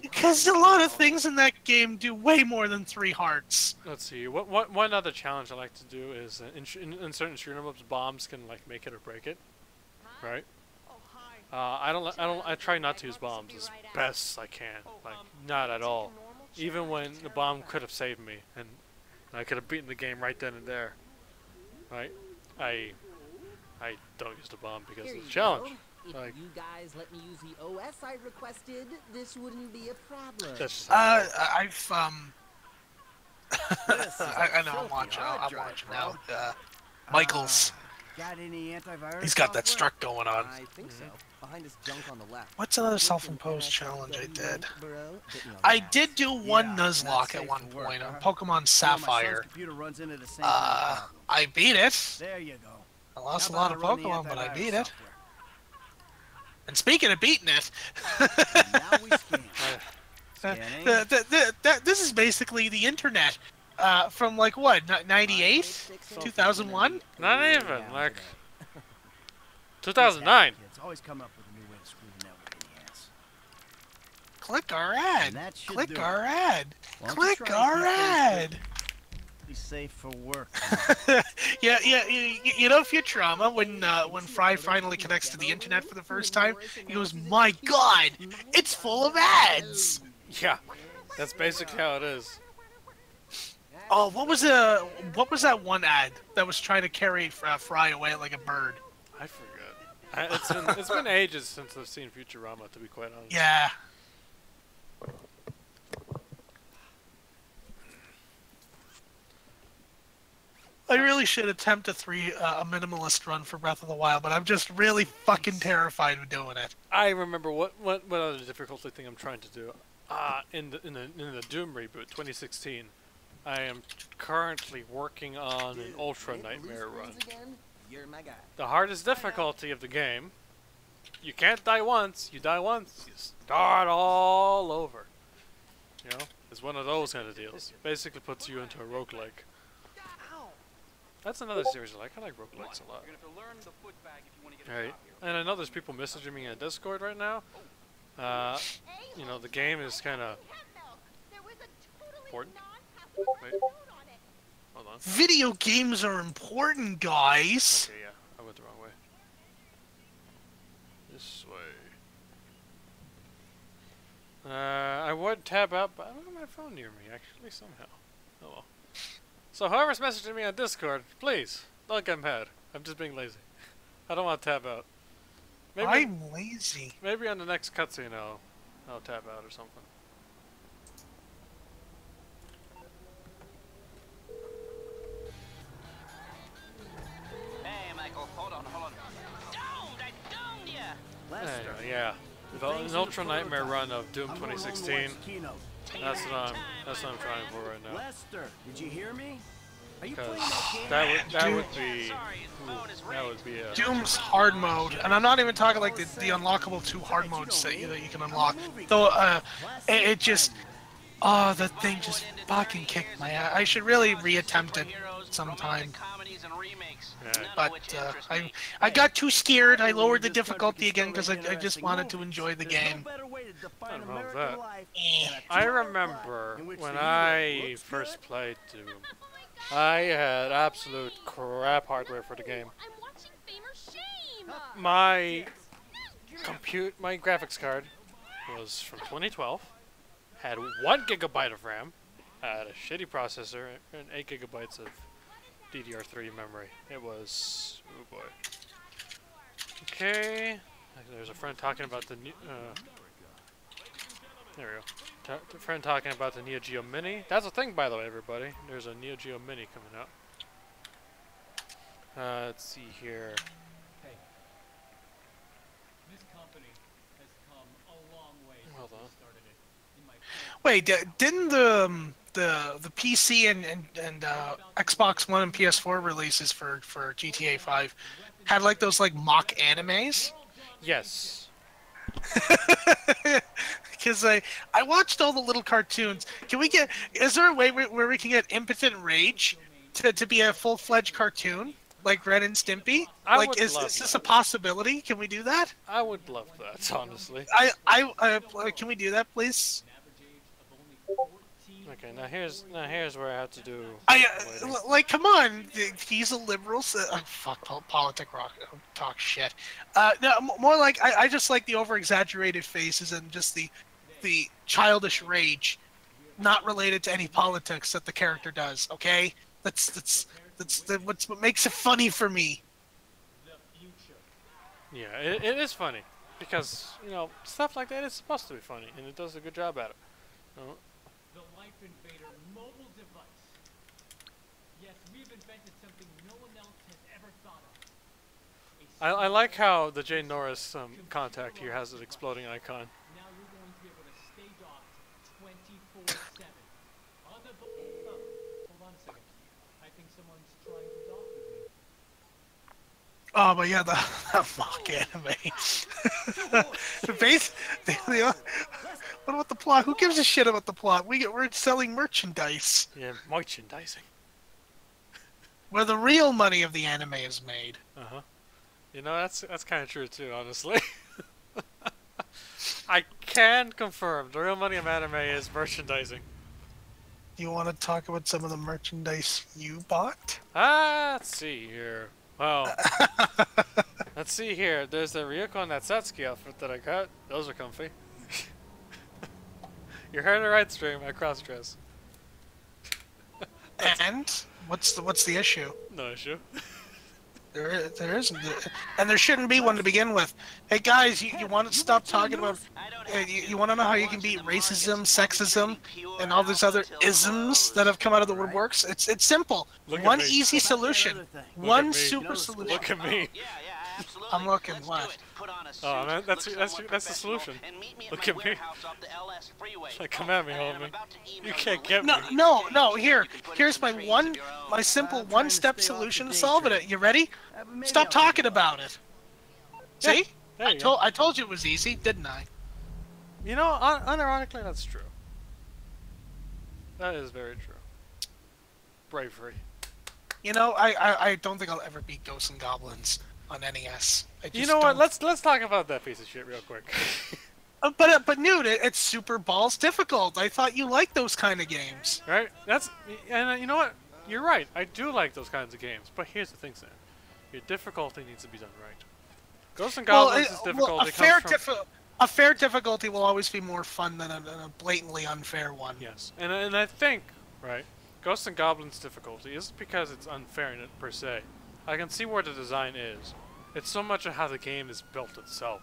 Because a lot of things in that game do way more than 3 hearts. Let's see. One other challenge I like to do is in certain shooter mobs, bombs can like make it or break it, right? I try not to use bombs as best I can, like not at all. Even when the bomb could have saved me and I could have beaten the game right then and there, right? I don't use the bomb because of the challenge. If Like, you guys let me use the OS I requested, this wouldn't be a problem. I've I know I'm watching now. Michael's. Got any antivirus? He's got that software? struck going on. I think so. Behind this junk on the left. What's another self-imposed challenge I did? I did do one Nuzlocke at one point on Pokemon Sapphire. I beat it. There you go. I lost a lot of Pokemon, but I beat it. And speaking of beating it, this is basically the internet. From like what, 98? 2001? not even, like 2009. Always come up with a new way to screw the network in the ass. Click our ad. Click do our it. ad. Why don't you Click try our keep things ad. Be safe for work. Yeah. You know Futurama when Fry finally connects to the internet for the first time, he goes, "My God, it's full of ads." Yeah, that's basically how it is. Oh, what was that one ad that was trying to carry Fry away like a bird? I forget. It's been ages since I've seen Futurama, to be quite honest. Yeah. I really should attempt a minimalist run for Breath of the Wild, but I'm just really fucking terrified of doing it. I remember what other difficulty thing I'm trying to do. In the Doom reboot 2016, I am currently working on an Ultra Nightmare run. You're my guy. The hardest difficulty of the game. You can't die once. You die once, you start all over. You know, it's one of those kind of deals. Basically puts you into a roguelike. That's another series I like. I like roguelikes a lot. Alright, and I know there's people messaging me in Discord right now. You know, the game is kind of important. Wait. Hold on. Video games are important, guys. Okay, yeah. I went the wrong way. This way. I would tab out, but I don't have my phone near me, actually, somehow. Oh well. So whoever's messaging me on Discord, please, don't get mad. I'm just being lazy. I don't want to tab out. Maybe, I'm lazy. Maybe on the next cutscene I'll tab out or something. Hey, Michael, hold on. I domed ya! Anyway, yeah. An Ultra Nightmare run of Doom 2016. That's what I'm trying for right now. Lester, did you hear me? Are you Because playing that would be a Doom's hard mode, and I'm not even talking like the unlockable 2 hard modes that you can unlock. Though it just, that thing just fucking kicked my ass. I should really reattempt it sometime. But I got too scared. I lowered the difficulty again because I just wanted to enjoy the game. Nothing wrong with that. I remember when I first played Doom, I had absolute crap hardware for the game. My graphics card was from 2012, had 1 GB of RAM, had a shitty processor, and 8 GB of DDR3 memory. It was, oh boy. Okay, there's a friend talking about the new, there we go. A friend talking about the Neo Geo Mini. That's a thing, by the way, everybody. There's a Neo Geo Mini coming out. Let's see here. Hey, this company has come Wait, didn't the PC and Xbox One and PS4 releases for GTA 5 had like those like mock animes? Yes. Because I watched all the little cartoons. Is there a way where we can get Impotent Rage to be a full-fledged cartoon? Like Ren and Stimpy? Is this a possibility? Can we do that? I would love that, honestly. Can we do that, please? Okay, now here's where I have to do. Come on, he's a liberal. Fuck politic rock talk shit. No, more like I just like the over-exaggerated faces and just the childish rage, not related to any politics that the character does. Okay, that's what makes it funny for me. Yeah, it is funny because stuff like that is supposed to be funny, and it does a good job at it. The Life Invader mobile device. Yes, we've invented something no one else has ever thought of. I like how the Jay Norris contact here has an exploding icon. Now you're going to be able to stay docked 24/7. On the hold on a second. I think someone's trying to dock with me. Oh, but yeah, the mock anime. What about the plot? Who gives a shit about the plot? We're selling merchandise. Yeah, merchandising. Where the real money of the anime is made. That's kind of true too, honestly. I can confirm the real money of anime is merchandising. You want to talk about some of the merchandise you bought? Let's see here. Well, let's see here. There's the Ryuko and that Satsuki outfit that I got. Those are comfy. You heard it right, stream. I cross-dress. And what's the issue? No issue. There isn't, and there shouldn't be one to begin with. Hey guys, you want to stop talking about? You want to know how you can beat racism, sexism, and all these other isms that have come out of the woodworks? It's simple. One easy solution. One super solution. Look at me. I'm looking. What? Oh man, that's the solution. Look at me. Come at me, homie. You can't get me. No. Here's my simple one-step solution to solving it. You ready? Stop talking about it. See? I told you it was easy, didn't I? Unironically, that's true. That is very true. Bravery. I don't think I'll ever beat Ghosts and Goblins on NES. You know what? Let's talk about that piece of shit real quick. But Newt, it's super balls difficult. I thought you liked those kind of games. Right? And you know what? You're right. I do like those kinds of games. But here's the thing, Sam. Your difficulty needs to be done right. Ghosts and Goblins is difficult. A fair difficulty will always be more fun than a blatantly unfair one. Yes, and I think, right, Ghosts and Goblins difficulty isn't because it's unfair in it per se. I can see where the design is. It's so much of how the game is built itself.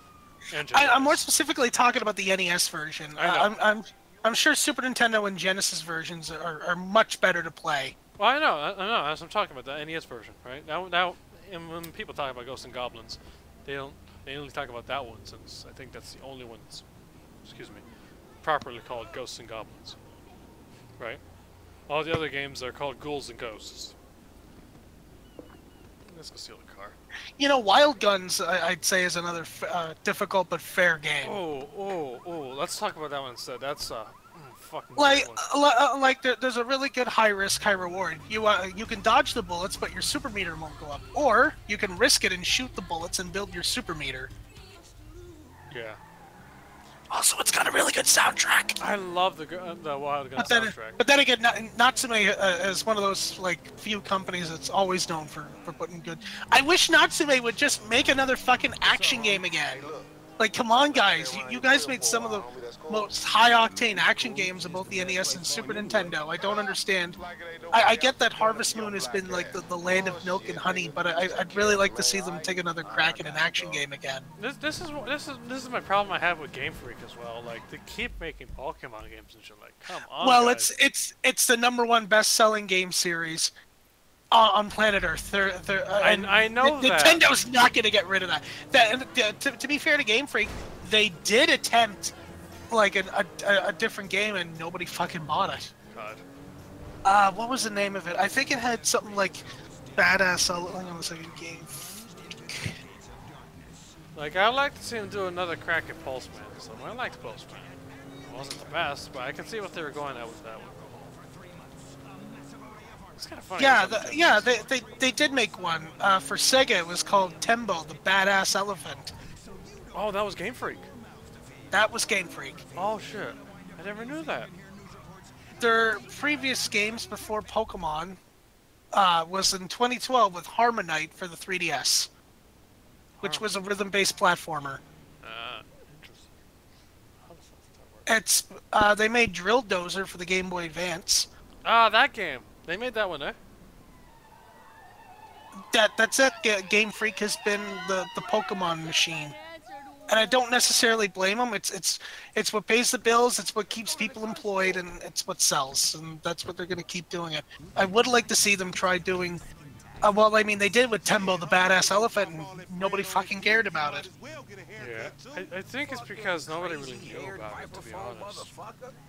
I'm more specifically talking about the NES version. I'm sure Super Nintendo and Genesis versions are much better to play. Well, I know. As I'm talking about the NES version, right? Now, when people talk about Ghosts and Goblins, they only talk about that one, since I think that's the only one that's, properly called Ghosts and Goblins. Right? All the other games are called Ghouls and Ghosts. Let's go steal the car. Wild Guns, I'd say, is another difficult but fair game. Oh, let's talk about that one instead. That's fucking there's a really good high risk, high reward. You can dodge the bullets, but your super meter won't go up. Or you can risk it and shoot the bullets and build your super meter. Yeah. Also, it's got a really good soundtrack. I love the Wild Guns soundtrack. But then again, Natsume is one of those few companies that's always known for putting good. I wish Natsume would just make another fucking action game again. Come on, guys! You guys made some of the most high-octane action games of both the NES and Super Nintendo. I don't understand. I get that Harvest Moon has been the land of milk and honey, but I'd really like to see them take another crack at an action game again. This is my problem I have with Game Freak as well. They keep making Pokemon games and shit. Come on. Well, guys. it's the #1 best-selling game series on planet Earth. I know that Nintendo's not going to get rid of that. To be fair to Game Freak, they did attempt like a different game and nobody fucking bought it. God. What was the name of it? I think it had something like badass. Hang on a second. Game. Like, I'd like to see him do another crack at Pulse Man or something. I liked Pulse Man. It wasn't the best, but I can see what they were going at with that one. It's kind of funny. Yeah, they did make one for Sega. It was called Tembo, the Badass Elephant. Oh, that was Game Freak. That was Game Freak. Oh shit, I never knew that. Their previous games before Pokemon was in 2012 with Harmonite for the 3DS, which was a rhythm-based platformer. Interesting. How the fuck does that work? It's they made Drill Dozer for the Game Boy Advance. Ah, that game. They made that one, eh? That's it. Game Freak has been the Pokemon machine, and I don't necessarily blame them. It's what pays the bills. It's what keeps people employed, and it's what sells. And that's what they're going to keep doing it. I would like to see them try doing. Well, I mean, they did with Tembo, the Badass Elephant, and nobody fucking cared about it. Yeah, I think it's because nobody really knew about it, to be honest.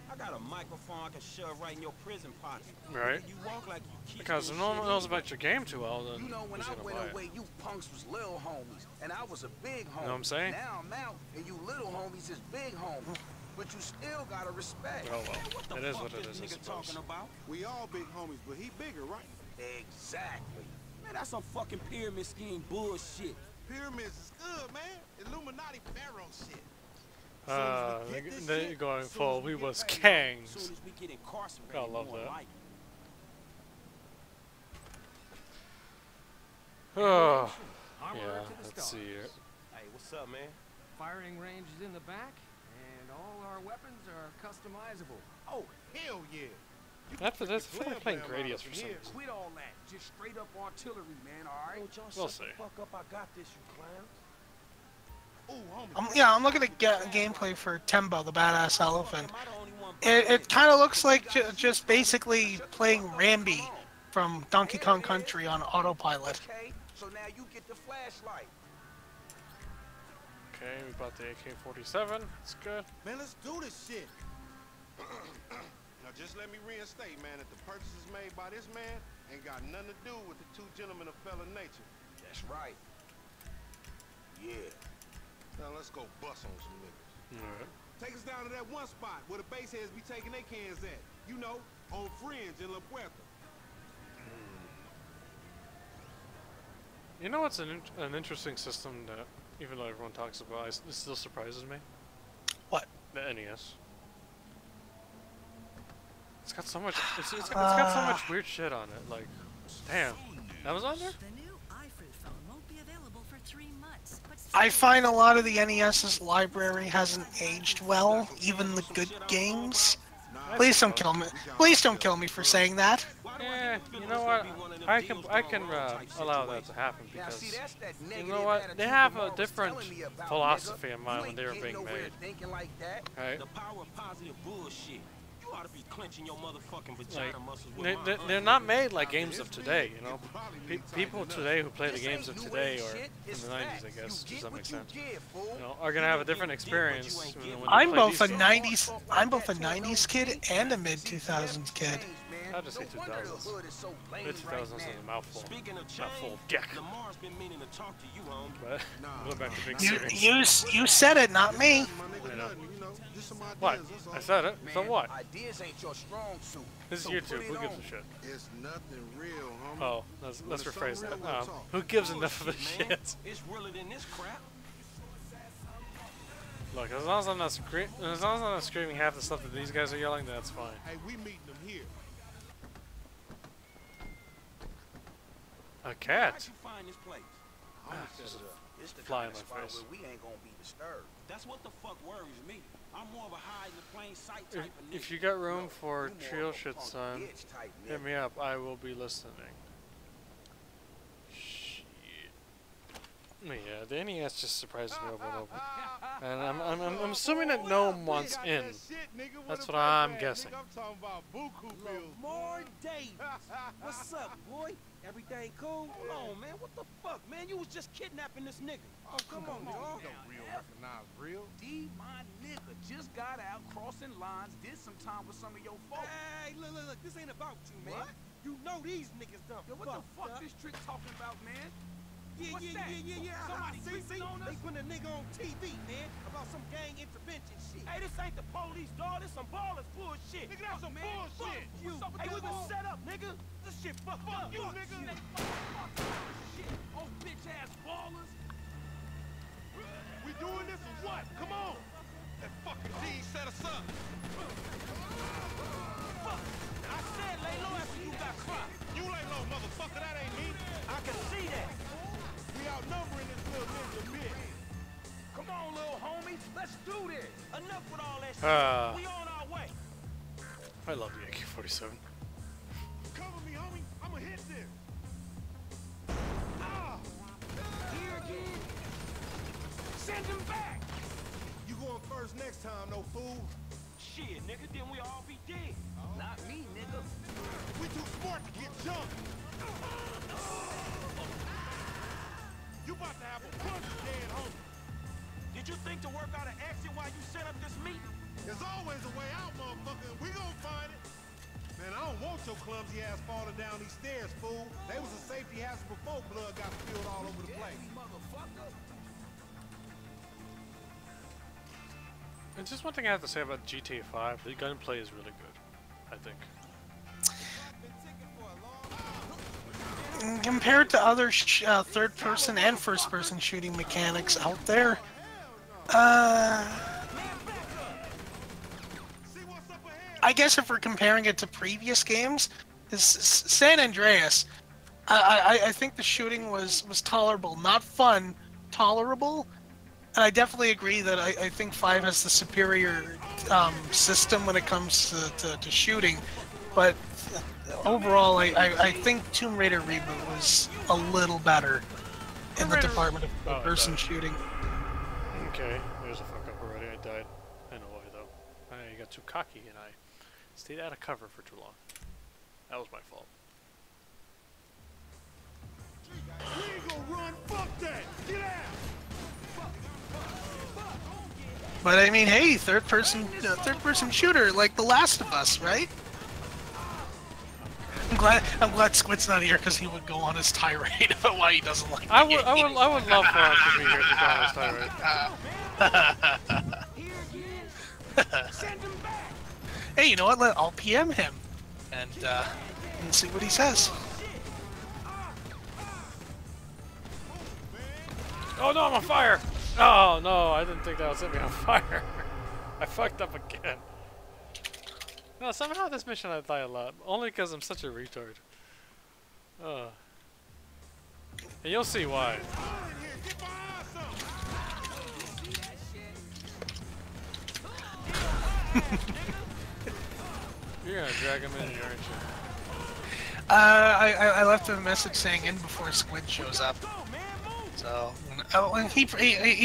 I got a microphone I can shove right in your prison pocket. Right? You walk like you keep Because if no one knows about your game too well, then You know, when who's I gonna went buy it? away, you punks was little homies, and I was a big homie. Know what I'm saying? Now I'm out, and you little homies is big homies. But you still gotta respect. Oh well, it is what it is, I suppose. We all big homies, but he bigger, right? Exactly. Man, that's some fucking pyramid scheme bullshit. Pyramids is good, man. Illuminati pharaoh shit. They're going full. We was kangs. Gotta love that. Oh, yeah. Let's see here. Hey, what's up, man? Firing range is in the back, and all our weapons are customizable. Oh, hell yeah. After this, I feel like playing Gradius for some reason. Quit all that. Just straight up artillery, man, alright? We'll see. Fuck up, I got this, you clowns. I'm looking at gameplay for Tembo, the Badass Elephant. It kind of looks like just basically playing Rambi from Donkey Kong Country on autopilot. Okay, so now you get the flashlight. Okay, we bought the AK-47. It's good. Man, let's do this shit. Now just let me reinstate, man, that the purchases made by this man ain't got nothing to do with the two gentlemen of fella nature. That's right. Yeah. Now let's go bust on some niggas. Alright. Take us down to that one spot where the base heads be taking their cans at. You know, on Fringe in La Puerta. You know what's an interesting system that, even though everyone talks about, it still surprises me? What? The NES. It's got so much. It's got so much weird shit on it. Like, damn, that was on there. I find a lot of the NES's library hasn't aged well, even the good games. Please don't kill me. Please don't kill me for saying that. Yeah, you know what? I can allow that to happen because you know what? They have a different philosophy in mind when they were being made. Right? The power of positive bullshit. You ought to be clenching your motherfucking vagina Like, muscles with they're not made like games of today, you know? People today who play the games of today, or in the 90s, I guess, does that make sense? You know, are gonna have a different experience when they I'm play both a these games. '90s kid and a mid 2000s kid. I'll just say 2000s. Mid 2000s is a mouthful. Mouthful of dick. But going back to big series. You said it, not me. I know. What? I said it. So what? Ideas ain't your strong suit. This is YouTube. Who gives a shit? It's nothing real, homie. Oh, let's rephrase that. Who gives enough of a shit? It's realer than this crap. Look, as long as I'm not screaming half the stuff that these guys are yelling, that's fine. Hey, we meeting them here. A cat. How'd you find this place? It's the fly in kind of my spot face. where we ain't gonna be disturbed. That's what the fuck worries me. I'm more of a hide in the plain sight type of nigga. If you got room for trio shit, son, hit me up. I will be listening. Shit. Yeah, the NES just surprises me over and over. And I'm assuming that Gnome wants in. That's what I'm guessing. I'm talking about buku bills. More Davis. What's up, boy? Everything cool? Hold on, man. What the fuck, man? You was just kidnapping this nigga. Oh, come on, dog. You don't real recognize real. D, my nigga, just got out crossing lines, did some time with some of your folks. Hey, look. This ain't about you, man. What? You know these niggas done. Yo, what the fuck this trick talking about, man? Yeah. Somebody See? on us? They put a nigga on TV, man, about some gang intervention shit. Hey, this ain't the police, dog. This some ballers bullshit. Nigga, that's some bullshit. Fuck you. Hey, we been set up, nigga. This shit fucked up. you, nigga. Shit. Oh, bitch ass ballers. We doing this or what? Come on. That fucking D set us up. Fuck. And I said lay low after you got cropped. You lay low, motherfucker. That ain't me. I can see that. We outnumbering this little ninja bitch. Come on, little homie. Let's do this. Enough with all that shit. We on our way. I love the AK-47. Cover me, homie. I'ma hit this. Ah! Here again. Send him back. You going first next time, no fool. Shit, nigga, then we all be dead. Not me, nigga. We too smart to get jumped. You about to have a bunch of dead homies. Did you think to work out an exit while you set up this meeting? There's always a way out, motherfucker, and we gonna find it. Man, I don't want your clumsy ass falling down these stairs, fool. They was a safety hazard before blood got spilled all over the place. Motherfucker. And just one thing I have to say about GTA 5, the gunplay is really good, I think. Compared to other third-person and first-person shooting mechanics out there, I guess if we're comparing it to previous games, San Andreas, I think the shooting was tolerable, not fun, tolerable, and I definitely agree that I think 5 has the superior system when it comes to shooting, but overall, I think Tomb Raider Reboot was a little better in the department of third-person shooting. Okay, there's a fuck up already. I died. I know why though. I got too cocky and I stayed out of cover for too long. That was my fault. We ain't gonna run. Fuck that. Get out. But I mean, hey, third-person shooter like The Last of Us, right? I'm glad Squid's not here because he would go on his tirade about why he doesn't like. I would love for him to be here to go on his tirade. Hey, you know what? I'll PM him and see what he says. Oh no, I'm on fire! Oh no, I didn't think that was me on fire. I fucked up again. No, somehow this mission I die a lot. Only because I'm such a retard. And you'll see why. You're gonna drag him in here, aren't you? I left him a message saying in before Squid shows up. So, he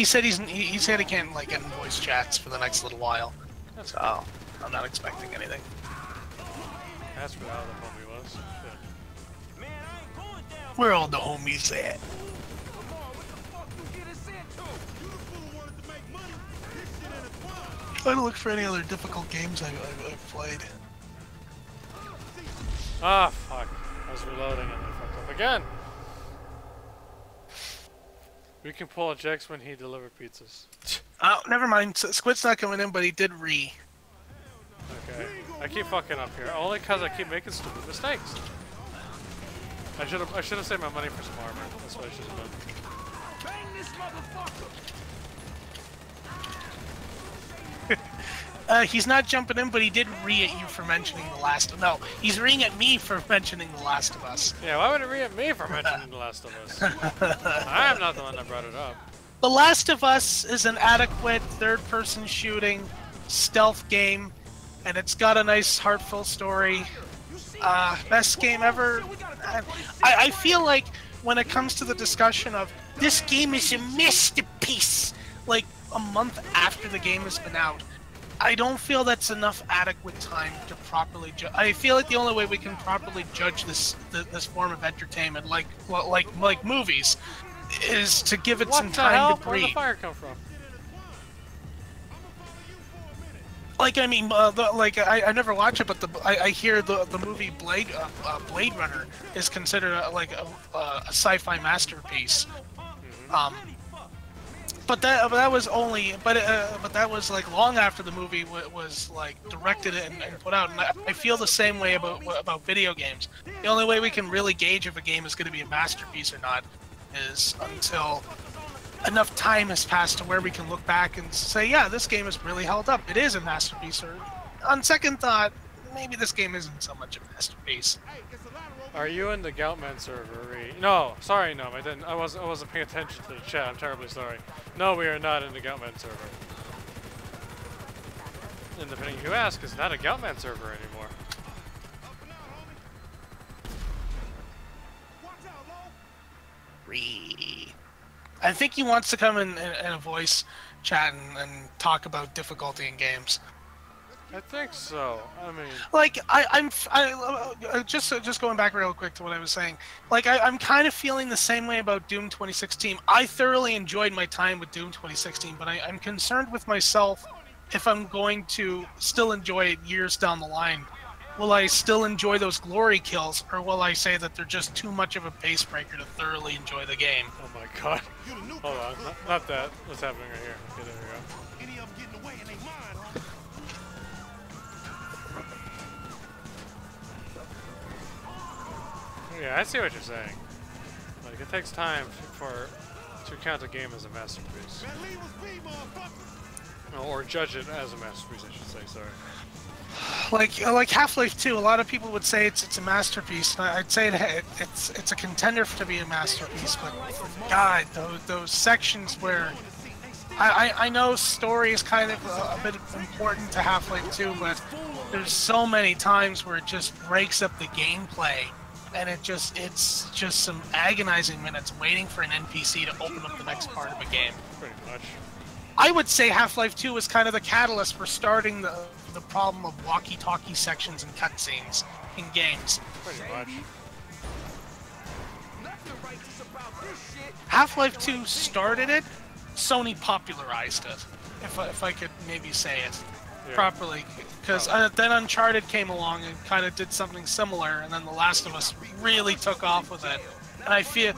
said he said he can't like get in voice chats for the next little while. So I'm not expecting anything. That's where all the homie was. Yeah. Where all the homies at? Trying to look for any other difficult games I've played. Ah, fuck. I was reloading and I fucked up again. We can pull a Jex when he delivered pizzas. Oh, never mind. Squid's not coming in, but he did re. Okay. I keep fucking up here. Only because I keep making stupid mistakes. I should have saved my money for some armor. That's what I should have done. Bang this motherfucker! He's not jumping in, but he did re at you for mentioning The Last of Us. No, he's reing at me for mentioning The Last of Us. Yeah, why would it re at me for mentioning The Last of Us? I'm not the one that brought it up. The Last of Us is an adequate third-person shooting stealth game, and it's got a nice, heartfelt story. Best game ever. I feel like when it comes to the discussion of this game is a masterpiece, like a month after the game has been out, I don't feel that's enough adequate time to properly judge. I feel like the only way we can properly judge this form of entertainment, like movies, is to give it some time to breathe. Where'd the fire come from? Like, I mean, I never watch it, but I hear the movie Blade Runner is considered a sci-fi masterpiece. But that was only, but that was like long after the movie was like directed and put out. And I feel the same way about video games. The only way we can really gauge if a game is going to be a masterpiece or not is until enough time has passed to where we can look back and say, yeah, this game has really held up. It is a masterpiece. Or on second thought, maybe this game isn't so much a masterpiece. Are you in the Goutman server? No, sorry, no, I didn't. I wasn't paying attention to the chat. I'm terribly sorry. No, we are not in the Goutman server. And depending who asks, it's not a Goutman server anymore. I think he wants to come in a voice chat and talk about difficulty in games. I think so. I mean, like I'm just going back real quick to what I was saying. Like I'm kind of feeling the same way about Doom 2016. I thoroughly enjoyed my time with Doom 2016, but I'm concerned with myself if I'm going to still enjoy it years down the line. Will I still enjoy those glory kills, or will I say that they're just too much of a pace breaker to thoroughly enjoy the game? Oh my god. Hold on, not that. What's happening right here? Okay, there we go. Yeah, I see what you're saying. Like, it takes time to count a game as a masterpiece. Or judge it as a masterpiece, I should say, sorry. Like Half-Life 2, a lot of people would say it's a masterpiece. I'd say it's a contender to be a masterpiece, but God, those sections where I know story is kind of a bit important to Half-Life 2, but there's so many times where it just breaks up the gameplay, and it's just some agonizing minutes waiting for an NPC to open up the next part of a game. Pretty much. I would say Half-Life 2 was kind of the catalyst for starting the problem of walkie-talkie sections and cutscenes in games. Pretty much. Half-Life 2 started it, Sony popularized it, if I could maybe say it properly. Because then Uncharted came along and kind of did something similar, and then The Last of Us really took off with it. And I feel,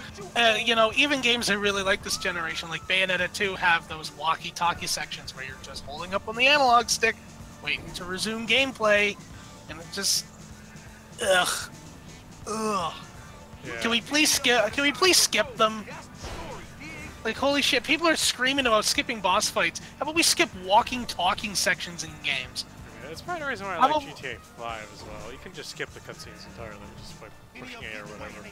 you know, even games I really like this generation, like Bayonetta 2, have those walkie-talkie sections where you're just holding up on the analog stick, waiting to resume gameplay, and it just, ugh. Yeah. Can we please skip them? Like, holy shit, people are screaming about skipping boss fights. How about we skip talking sections in games? Yeah, that's part of the reason why I like GTA 5 as well. You can just skip the cutscenes entirely, just by pushing A or whatever.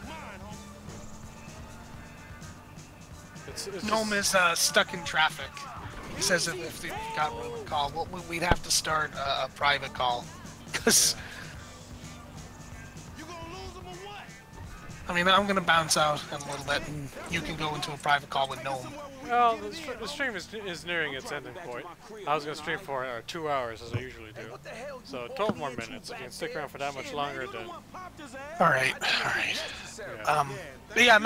Gnome is stuck in traffic. He says if they got room to call, well, we'd have to start a private call. Because, I mean, I'm going to bounce out in a little bit, and you can go into a private call with Gnome. Well, the stream is nearing its ending point. I was going to stream for 2 hours, as I usually do. So, 12 more minutes. If you can stick around for that much longer, then... Alright. Yeah. But yeah,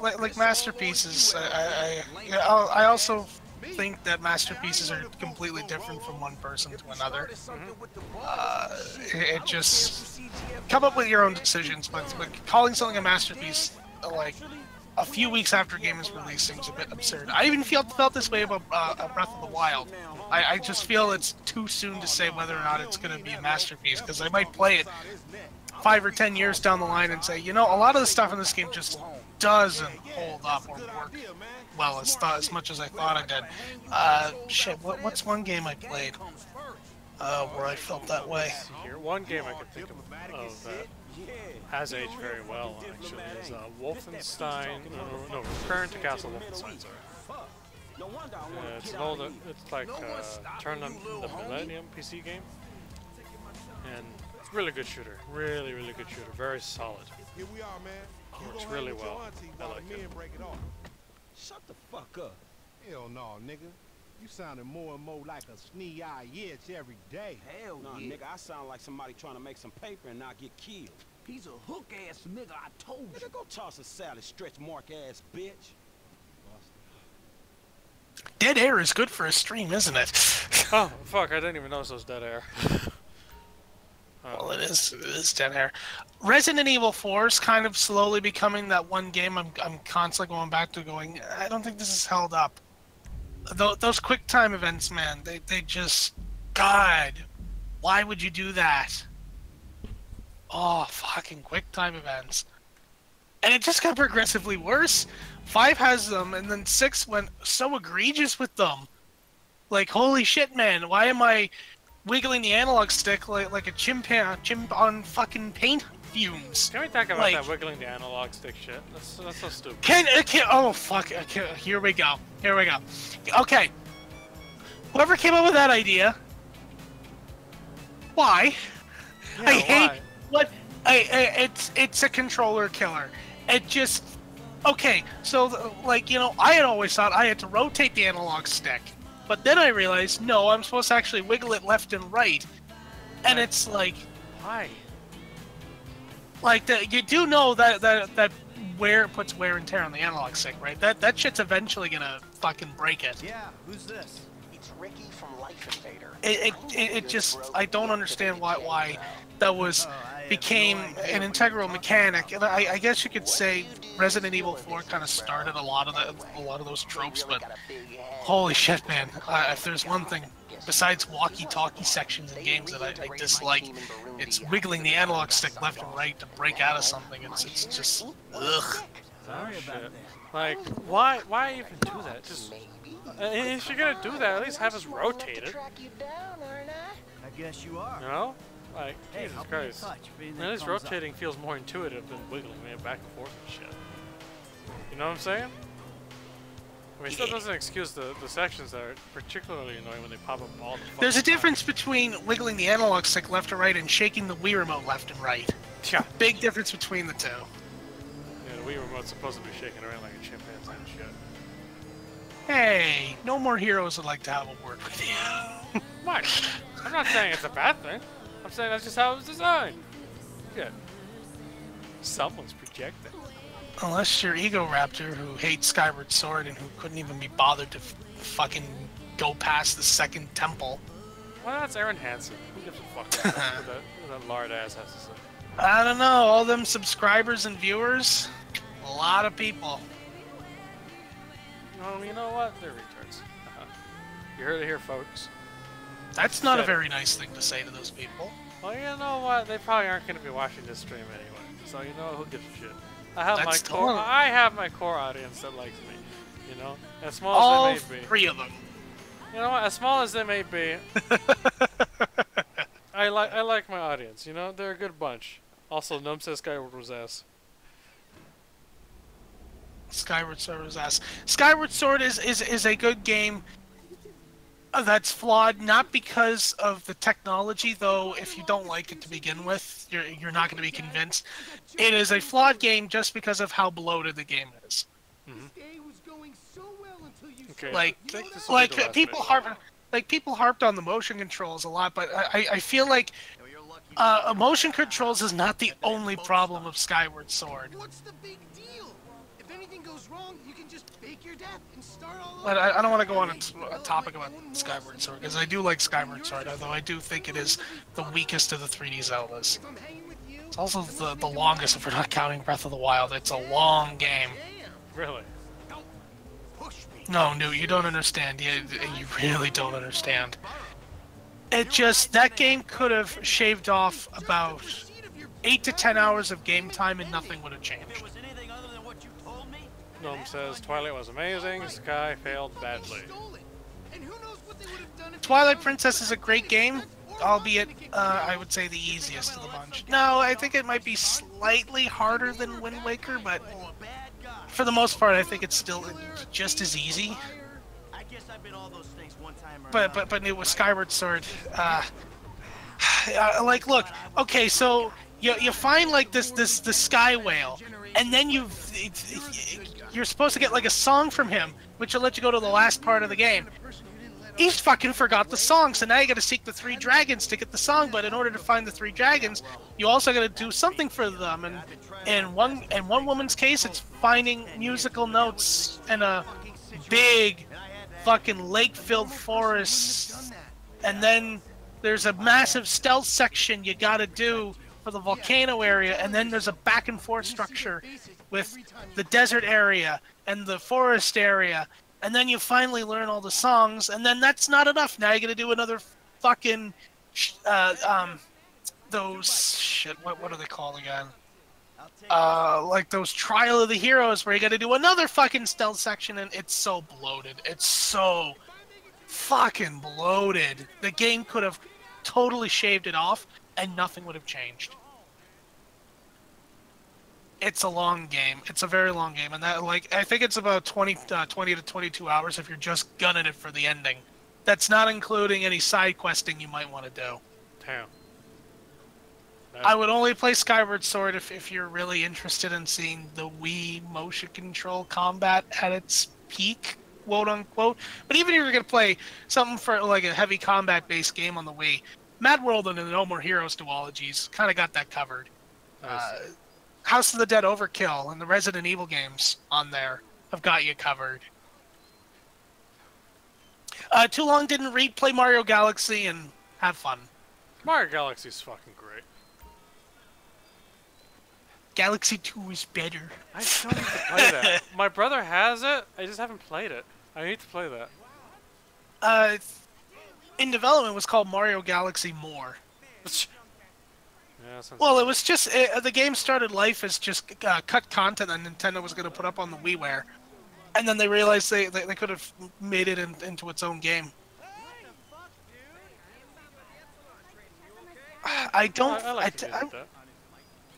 like masterpieces, I also think that masterpieces are completely different from one person to another. It just... Come up with your own decisions, but calling something a masterpiece, like, a few weeks after a game is released seems a bit absurd. I even felt this way about Breath of the Wild. I just feel it's too soon to say whether or not it's going to be a masterpiece, because I might play it 5 or 10 years down the line and say, you know, a lot of the stuff in this game just doesn't hold up or work well as much as I thought it did. Shit, what's one game I played where I felt that way? One game I can think of that has aged very well, actually, is Wolfenstein. No, Return to Castle Wolfenstein. Sorry. It's an old. It's like Turn on the Millennium PC game, and Really good shooter. Really, really good shooter. Very solid. Here we are, man. You Works go really hang with your well. auntie I while like the men it. break it off. Shut the fuck up. Hell no, nigga. You sounding more and more like a snee-eye itch every day. Hell nah, nigga, I sound like somebody trying to make some paper and not get killed. He's a hook-ass nigga, I told you. Nigga, go toss a salad, stretch mark ass bitch. Dead air is good for a stream, isn't it? Oh, fuck, I didn't even notice it was dead air. Well, it is dead air. Resident Evil 4 is kind of slowly becoming that one game I'm constantly going back to going, I don't think this is held up. Those quick time events, man, they just, God, why would you do that? Oh, fucking quick time events. And it just got progressively worse. 5 has them, and then 6 went so egregious with them. Like, holy shit, man, why am I wiggling the analog stick like a chimp on fucking paint fumes? Can we talk about like, that wiggling the analog stick shit? That's so stupid. Oh, fuck. Okay, here we go. Here we go. Okay. Whoever came up with that idea, why? Yeah, I hate why? what... It's a controller killer. It just... Okay, so, like, you know, I had always thought I had to rotate the analog stick. But then I realized, no, I'm supposed to actually wiggle it left and right. And it's like... Why? Like, you do know that wear puts wear and tear on the analog stick, right? That shit's eventually gonna fucking break it. Yeah, who's this? It's Ricky from Life Invader. It just... I don't understand why that was... became an integral mechanic, and I guess you could say Resident Evil 4 kind of started a lot of those tropes. But holy shit, man! If there's one thing besides walkie-talkie sections in games that I dislike, it's wiggling the analog stick left and right to break out of something. It's just ugh. Sorry about that. Like, why even do that? Just if you're gonna do that, at least have us rotate it. I guess you are. You know? Like, Hey, Jesus I'll be in Christ. touch if anything At least comes up. rotating feels more intuitive than wiggling it back and forth and shit. You know what I'm saying? I mean, it still doesn't excuse the sections that are particularly annoying when they pop up all the fucking There's a time. difference between wiggling the analog stick left and right and shaking the Wii remote left and right. Yeah. Big difference between the two. Yeah, the Wii remote's supposed to be shaking around like a chimpanzee and shit. Hey, no more heroes would like to have a word with you. What? I'm not saying it's a bad thing. I'm saying that's just how it was designed. Good. Someone's projecting. Unless you're Ego Raptor, who hates Skyward Sword and who couldn't even be bothered to fucking go past the second temple. Well, that's Aaron Hansen. Who gives a fuck what that lard ass has to say? I don't know, all them subscribers and viewers, a lot of people. Oh, you know what? They're retards. You heard it here, folks. That's not a very nice thing to say to those people. Well, you know what? They probably aren't going to be watching this stream anyway. So you know who gives a shit. I have my core audience that likes me. You know, as small all as they may be. 3 of them. You know what? As small as they may be, I like my audience. You know, they're a good bunch. Also, Num says Skyward was ass. Skyward Sword was ass. Skyward Sword is a good game. That's flawed, not because of the technology, though. If you don't like it to begin with, you're not going to be convinced. It is a flawed game just because of how bloated the game is. Okay. Like people harped on the motion controls a lot, but I feel like motion controls is not the only problem of Skyward Sword. What's the big deal? If anything goes wrong, you can just fake your death and start all over. But I don't want to go on a topic about Skyward Sword, because I do like Skyward Sword, although I do think it is the weakest of the 3D Zeldas. It's also the longest, if we're not counting Breath of the Wild. It's a long game. Really? No, Newt, you don't understand. You really don't understand. It just, that game could have shaved off about 8 to 10 hours of game time and nothing would have changed. Gnome says Twilight was amazing, Sky failed badly. Twilight Princess is a great game, albeit, I would say the easiest of the bunch. No, I think it might be slightly harder than Wind Waker, but for the most part, I think it's still just as easy. But it was Skyward Sword. Like, look, okay, so you find like this sky whale, and then you're supposed to get like a song from him, which will let you go to the last part of the game. He's fucking forgot the song, so now you gotta seek the 3 dragons to get the song, but in order to find the 3 dragons, you also gotta do something for them, and in one woman's case, it's finding musical notes in a big fucking lake-filled forest, and then there's a massive stealth section you gotta do for the volcano area, and then there's a back and forth structure with the desert area and the forest area, and then you finally learn all the songs, and then that's not enough. Now you gotta do another fucking those shit. What are they called again? Like those Trial of the Heroes, where you gotta do another fucking stealth section, and it's so bloated. It's so fucking bloated. The game could have totally shaved it off, and nothing would have changed. It's a long game. It's a very long game, and that, like, I think it's about 20 to 22 hours if you're just gunning it for the ending. That's not including any side questing you might want to do. Damn. I would only play Skyward Sword if you're really interested in seeing the Wii motion control combat at its peak, quote unquote. But even if you're gonna play something for like a heavy combat-based game on the Wii, Mad World and the No More Heroes duologies kind of got that covered. House of the Dead Overkill and the Resident Evil games on there have got you covered. Too Long Didn't Read, play Mario Galaxy and have fun. Mario Galaxy's fucking great. Galaxy 2 is better. I still need to play that. My brother has it, I just haven't played it. I need to play that. In development, it was called Mario Galaxy More. Yeah, well, it was just the game started life as just cut content that Nintendo was going to put up on the WiiWare, and then they realized they could have made it into its own game.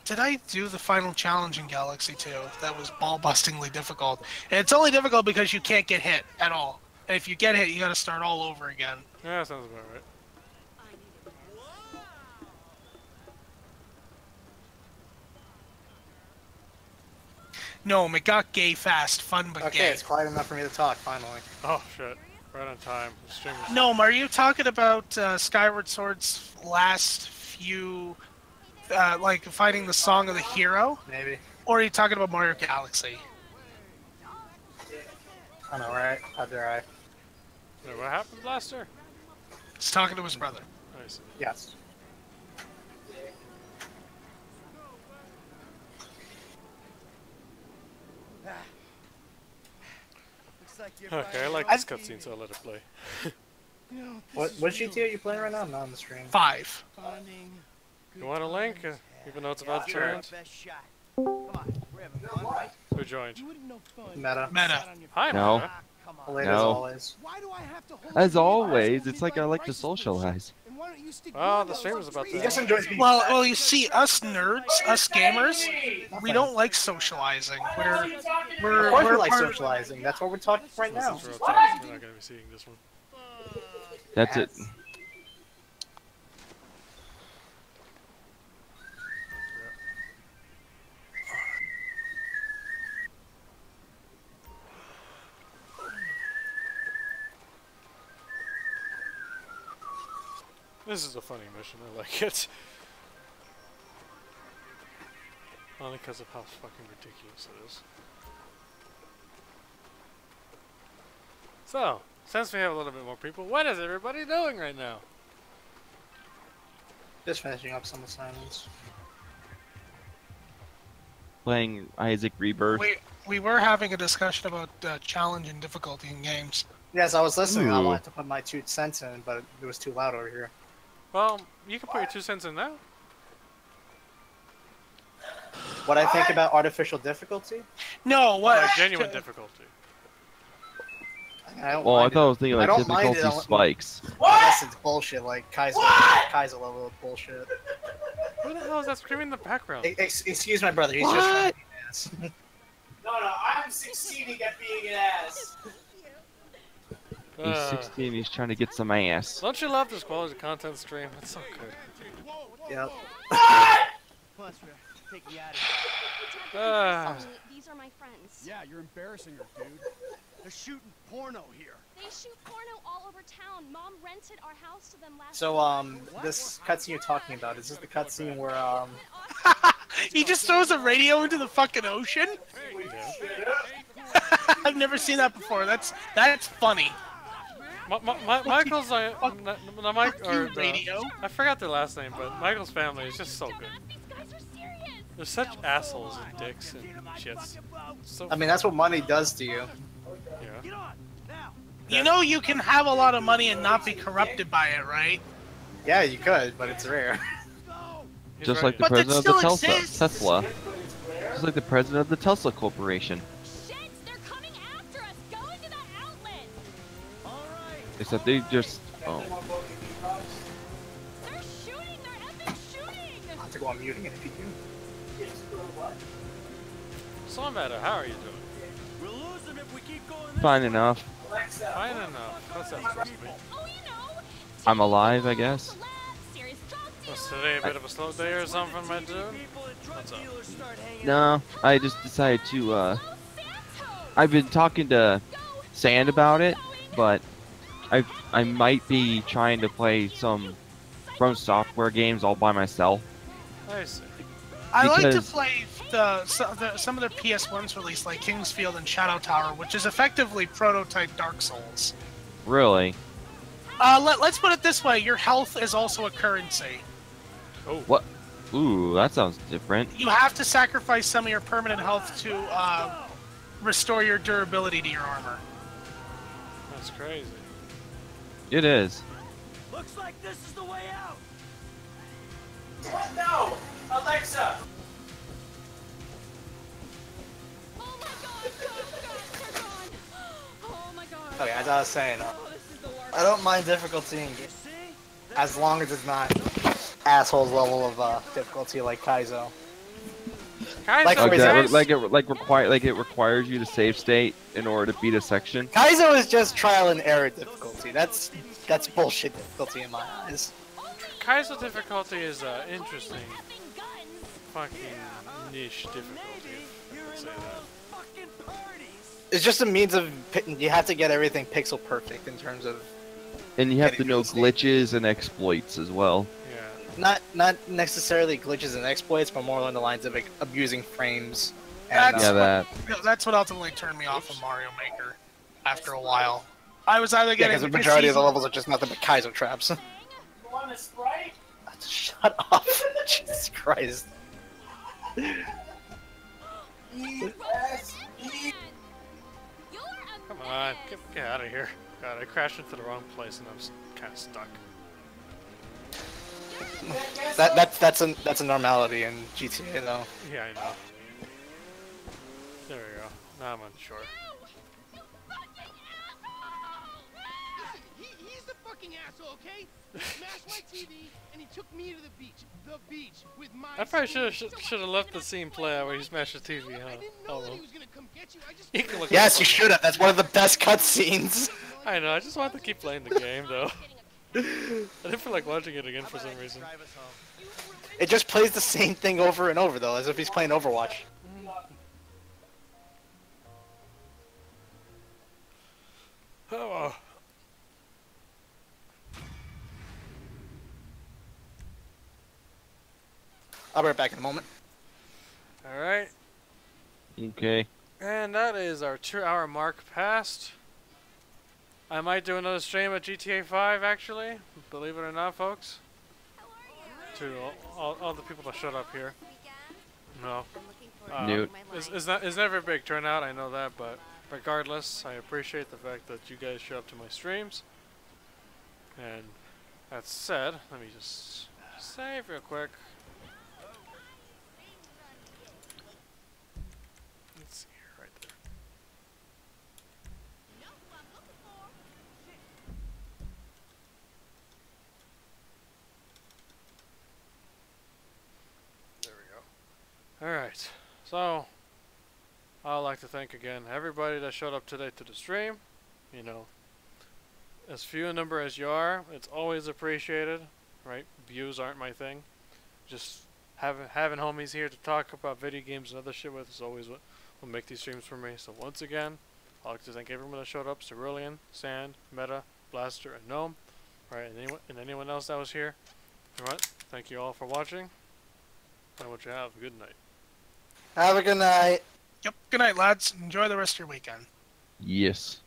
Did I do the final challenge in Galaxy 2? That was ball-bustingly difficult. And it's only difficult because you can't get hit at all. And if you get hit, you got to start all over again. Yeah, that sounds about right. No, it got gay fast, fun but gay. Okay, it's quiet enough for me to talk, finally. Oh, shit. Right on time. The stream was... No, are you talking about Skyward Sword's last few, like, fighting the Song of the Hero? Maybe. Or are you talking about Mario Galaxy? I know, right? How dare I? Wait, what happened, Blaster? He's talking to his brother. Nice. Yes. Okay, I like this cutscene, so I'll let it play. What GTA are you playing right now? I'm not on the stream. 5. You want a link? Even though it's about to end? Who joined? Meta. Hi, No. Meta. No. As always, it's like I like to socialize. Oh, the stream was about to end. Well, you see, us nerds, us gamers, we don't like socializing. We're of course we like socializing. That's what we're talking right now. We're not going to be seeing this one. That's it. This is a funny mission, I like it. Only because of how fucking ridiculous it is. So, since we have a little bit more people, what is everybody doing right now? Just finishing up some assignments. Playing Isaac Rebirth. We were having a discussion about challenge and difficulty in games. Yes, I was listening. I Ooh. wanted to put my 2 cents in, but it was too loud over here. Well, you can put your 2 cents in now. What I think about artificial difficulty? No, what? Genuine difficulty. I don't Well, I mind thought I it. was thinking I like don't mind it difficulty spikes. Unless it's bullshit, like Kaiser level of bullshit. Who the hell is that screaming in the background? Excuse my brother, he's just trying to be an ass. No, I'm succeeding at being an ass. He's 16, he's trying to get some ass. Don't you love this quality content stream? It's so good. Yep. Plus, we're taking you out of These are my friends. Yeah, you're embarrassing her, dude. They're shooting porno here. They shoot porno all over town. Mom rented our house to them last So, this cutscene you're talking about, is this the cutscene where, He just throws a radio into the fucking ocean? I've never seen that before. That's funny. Michael's Mike or radio. I forgot their last name, but Michael's family is just so good. They're such assholes and dicks and shits. So I mean, that's what money does to you. Yeah. You know you can have a lot of money and not be corrupted by it, right? Yeah, you could, but it's rare. Just like the president of the Tesla. Just like the president of the Tesla Corporation. Except they just They're shooting! They're epic shooting! I have to go on muting it if you do. So matter, how are you doing? We'll lose them if we keep going. fine enough. Fine enough. What's that supposed to be? I'm alive, I guess. Was today a bit of a slow day or something, my dude? What's up? No, I just decided to, I've been talking to Sand about it, but I might be trying to play some From Software games all by myself. I see. I like to play some of their PS1's release, like Kingsfield and Shadow Tower, which is effectively prototype Dark Souls. Really? Let's put it this way: your health is also a currency. Oh. What? Ooh, that sounds different. You have to sacrifice some of your permanent health to restore your durability to your armor. That's crazy. It is. Looks like this is the way out. What? No! Alexa! Oh my god, they're gone. Oh my god. Okay, as I was saying, I don't mind difficulty in games as long as it's not assholes level of difficulty like Kaizo. Like it requires you to save state in order to beat a section. Kaizo is just trial and error difficulty. That's bullshit difficulty in my eyes. Kaizo difficulty is interesting. Fucking niche difficulty. Let's say that. It's just a means of you have to get everything pixel perfect in terms of. And you have to know glitches and exploits as well. Yeah. Not necessarily glitches and exploits, but more along the lines of like, abusing frames. And, that's what ultimately turned me off of Mario Maker. After a while, I was either getting because the majority of the levels are just nothing but Kaizo traps. Want a Sprite? Shut up! Jesus Christ. Come on, get out of here. God, I crashed into the wrong place and I'm kind of stuck. That's a normality in GTA though. Yeah, I know. There we go. Now I'm unsure. He's the fucking asshole, okay? He smashed my TV and he took me to the beach. The beach with my. I probably should have left the scene play out where he smashed the TV, huh? Yes, you should have. That's one of the best cutscenes. I know. I just wanted to keep playing the game though. I didn't feel like watching it again for some reason. It just plays the same thing over and over though, as if he's playing Overwatch. Oh. I'll be right back in a moment. Alright. Okay. And that is our 2-hour mark passed. I might do another stream of GTA 5 actually, believe it or not, folks. To all the people that showed up here. No. Newt. It's never a big turnout, I know that, but regardless, I appreciate the fact that you guys show up to my streams. And that said, let me just save real quick. Let's see here, right there. There we go. Alright, so I'd like to thank again everybody that showed up today to the stream. You know, as few in number as you are, it's always appreciated, right? Views aren't my thing. just having homies here to talk about video games and other shit with is always what will make these streams for me. So once again, I'd like to thank everyone that showed up: Cerulean, Sand, Meta, Blaster, and Gnome. Alright, and anyone else that was here. Alright, thank you all for watching. I want you to have a good night. Have a good night. Yep. Good night, lads. Enjoy the rest of your weekend. Yes.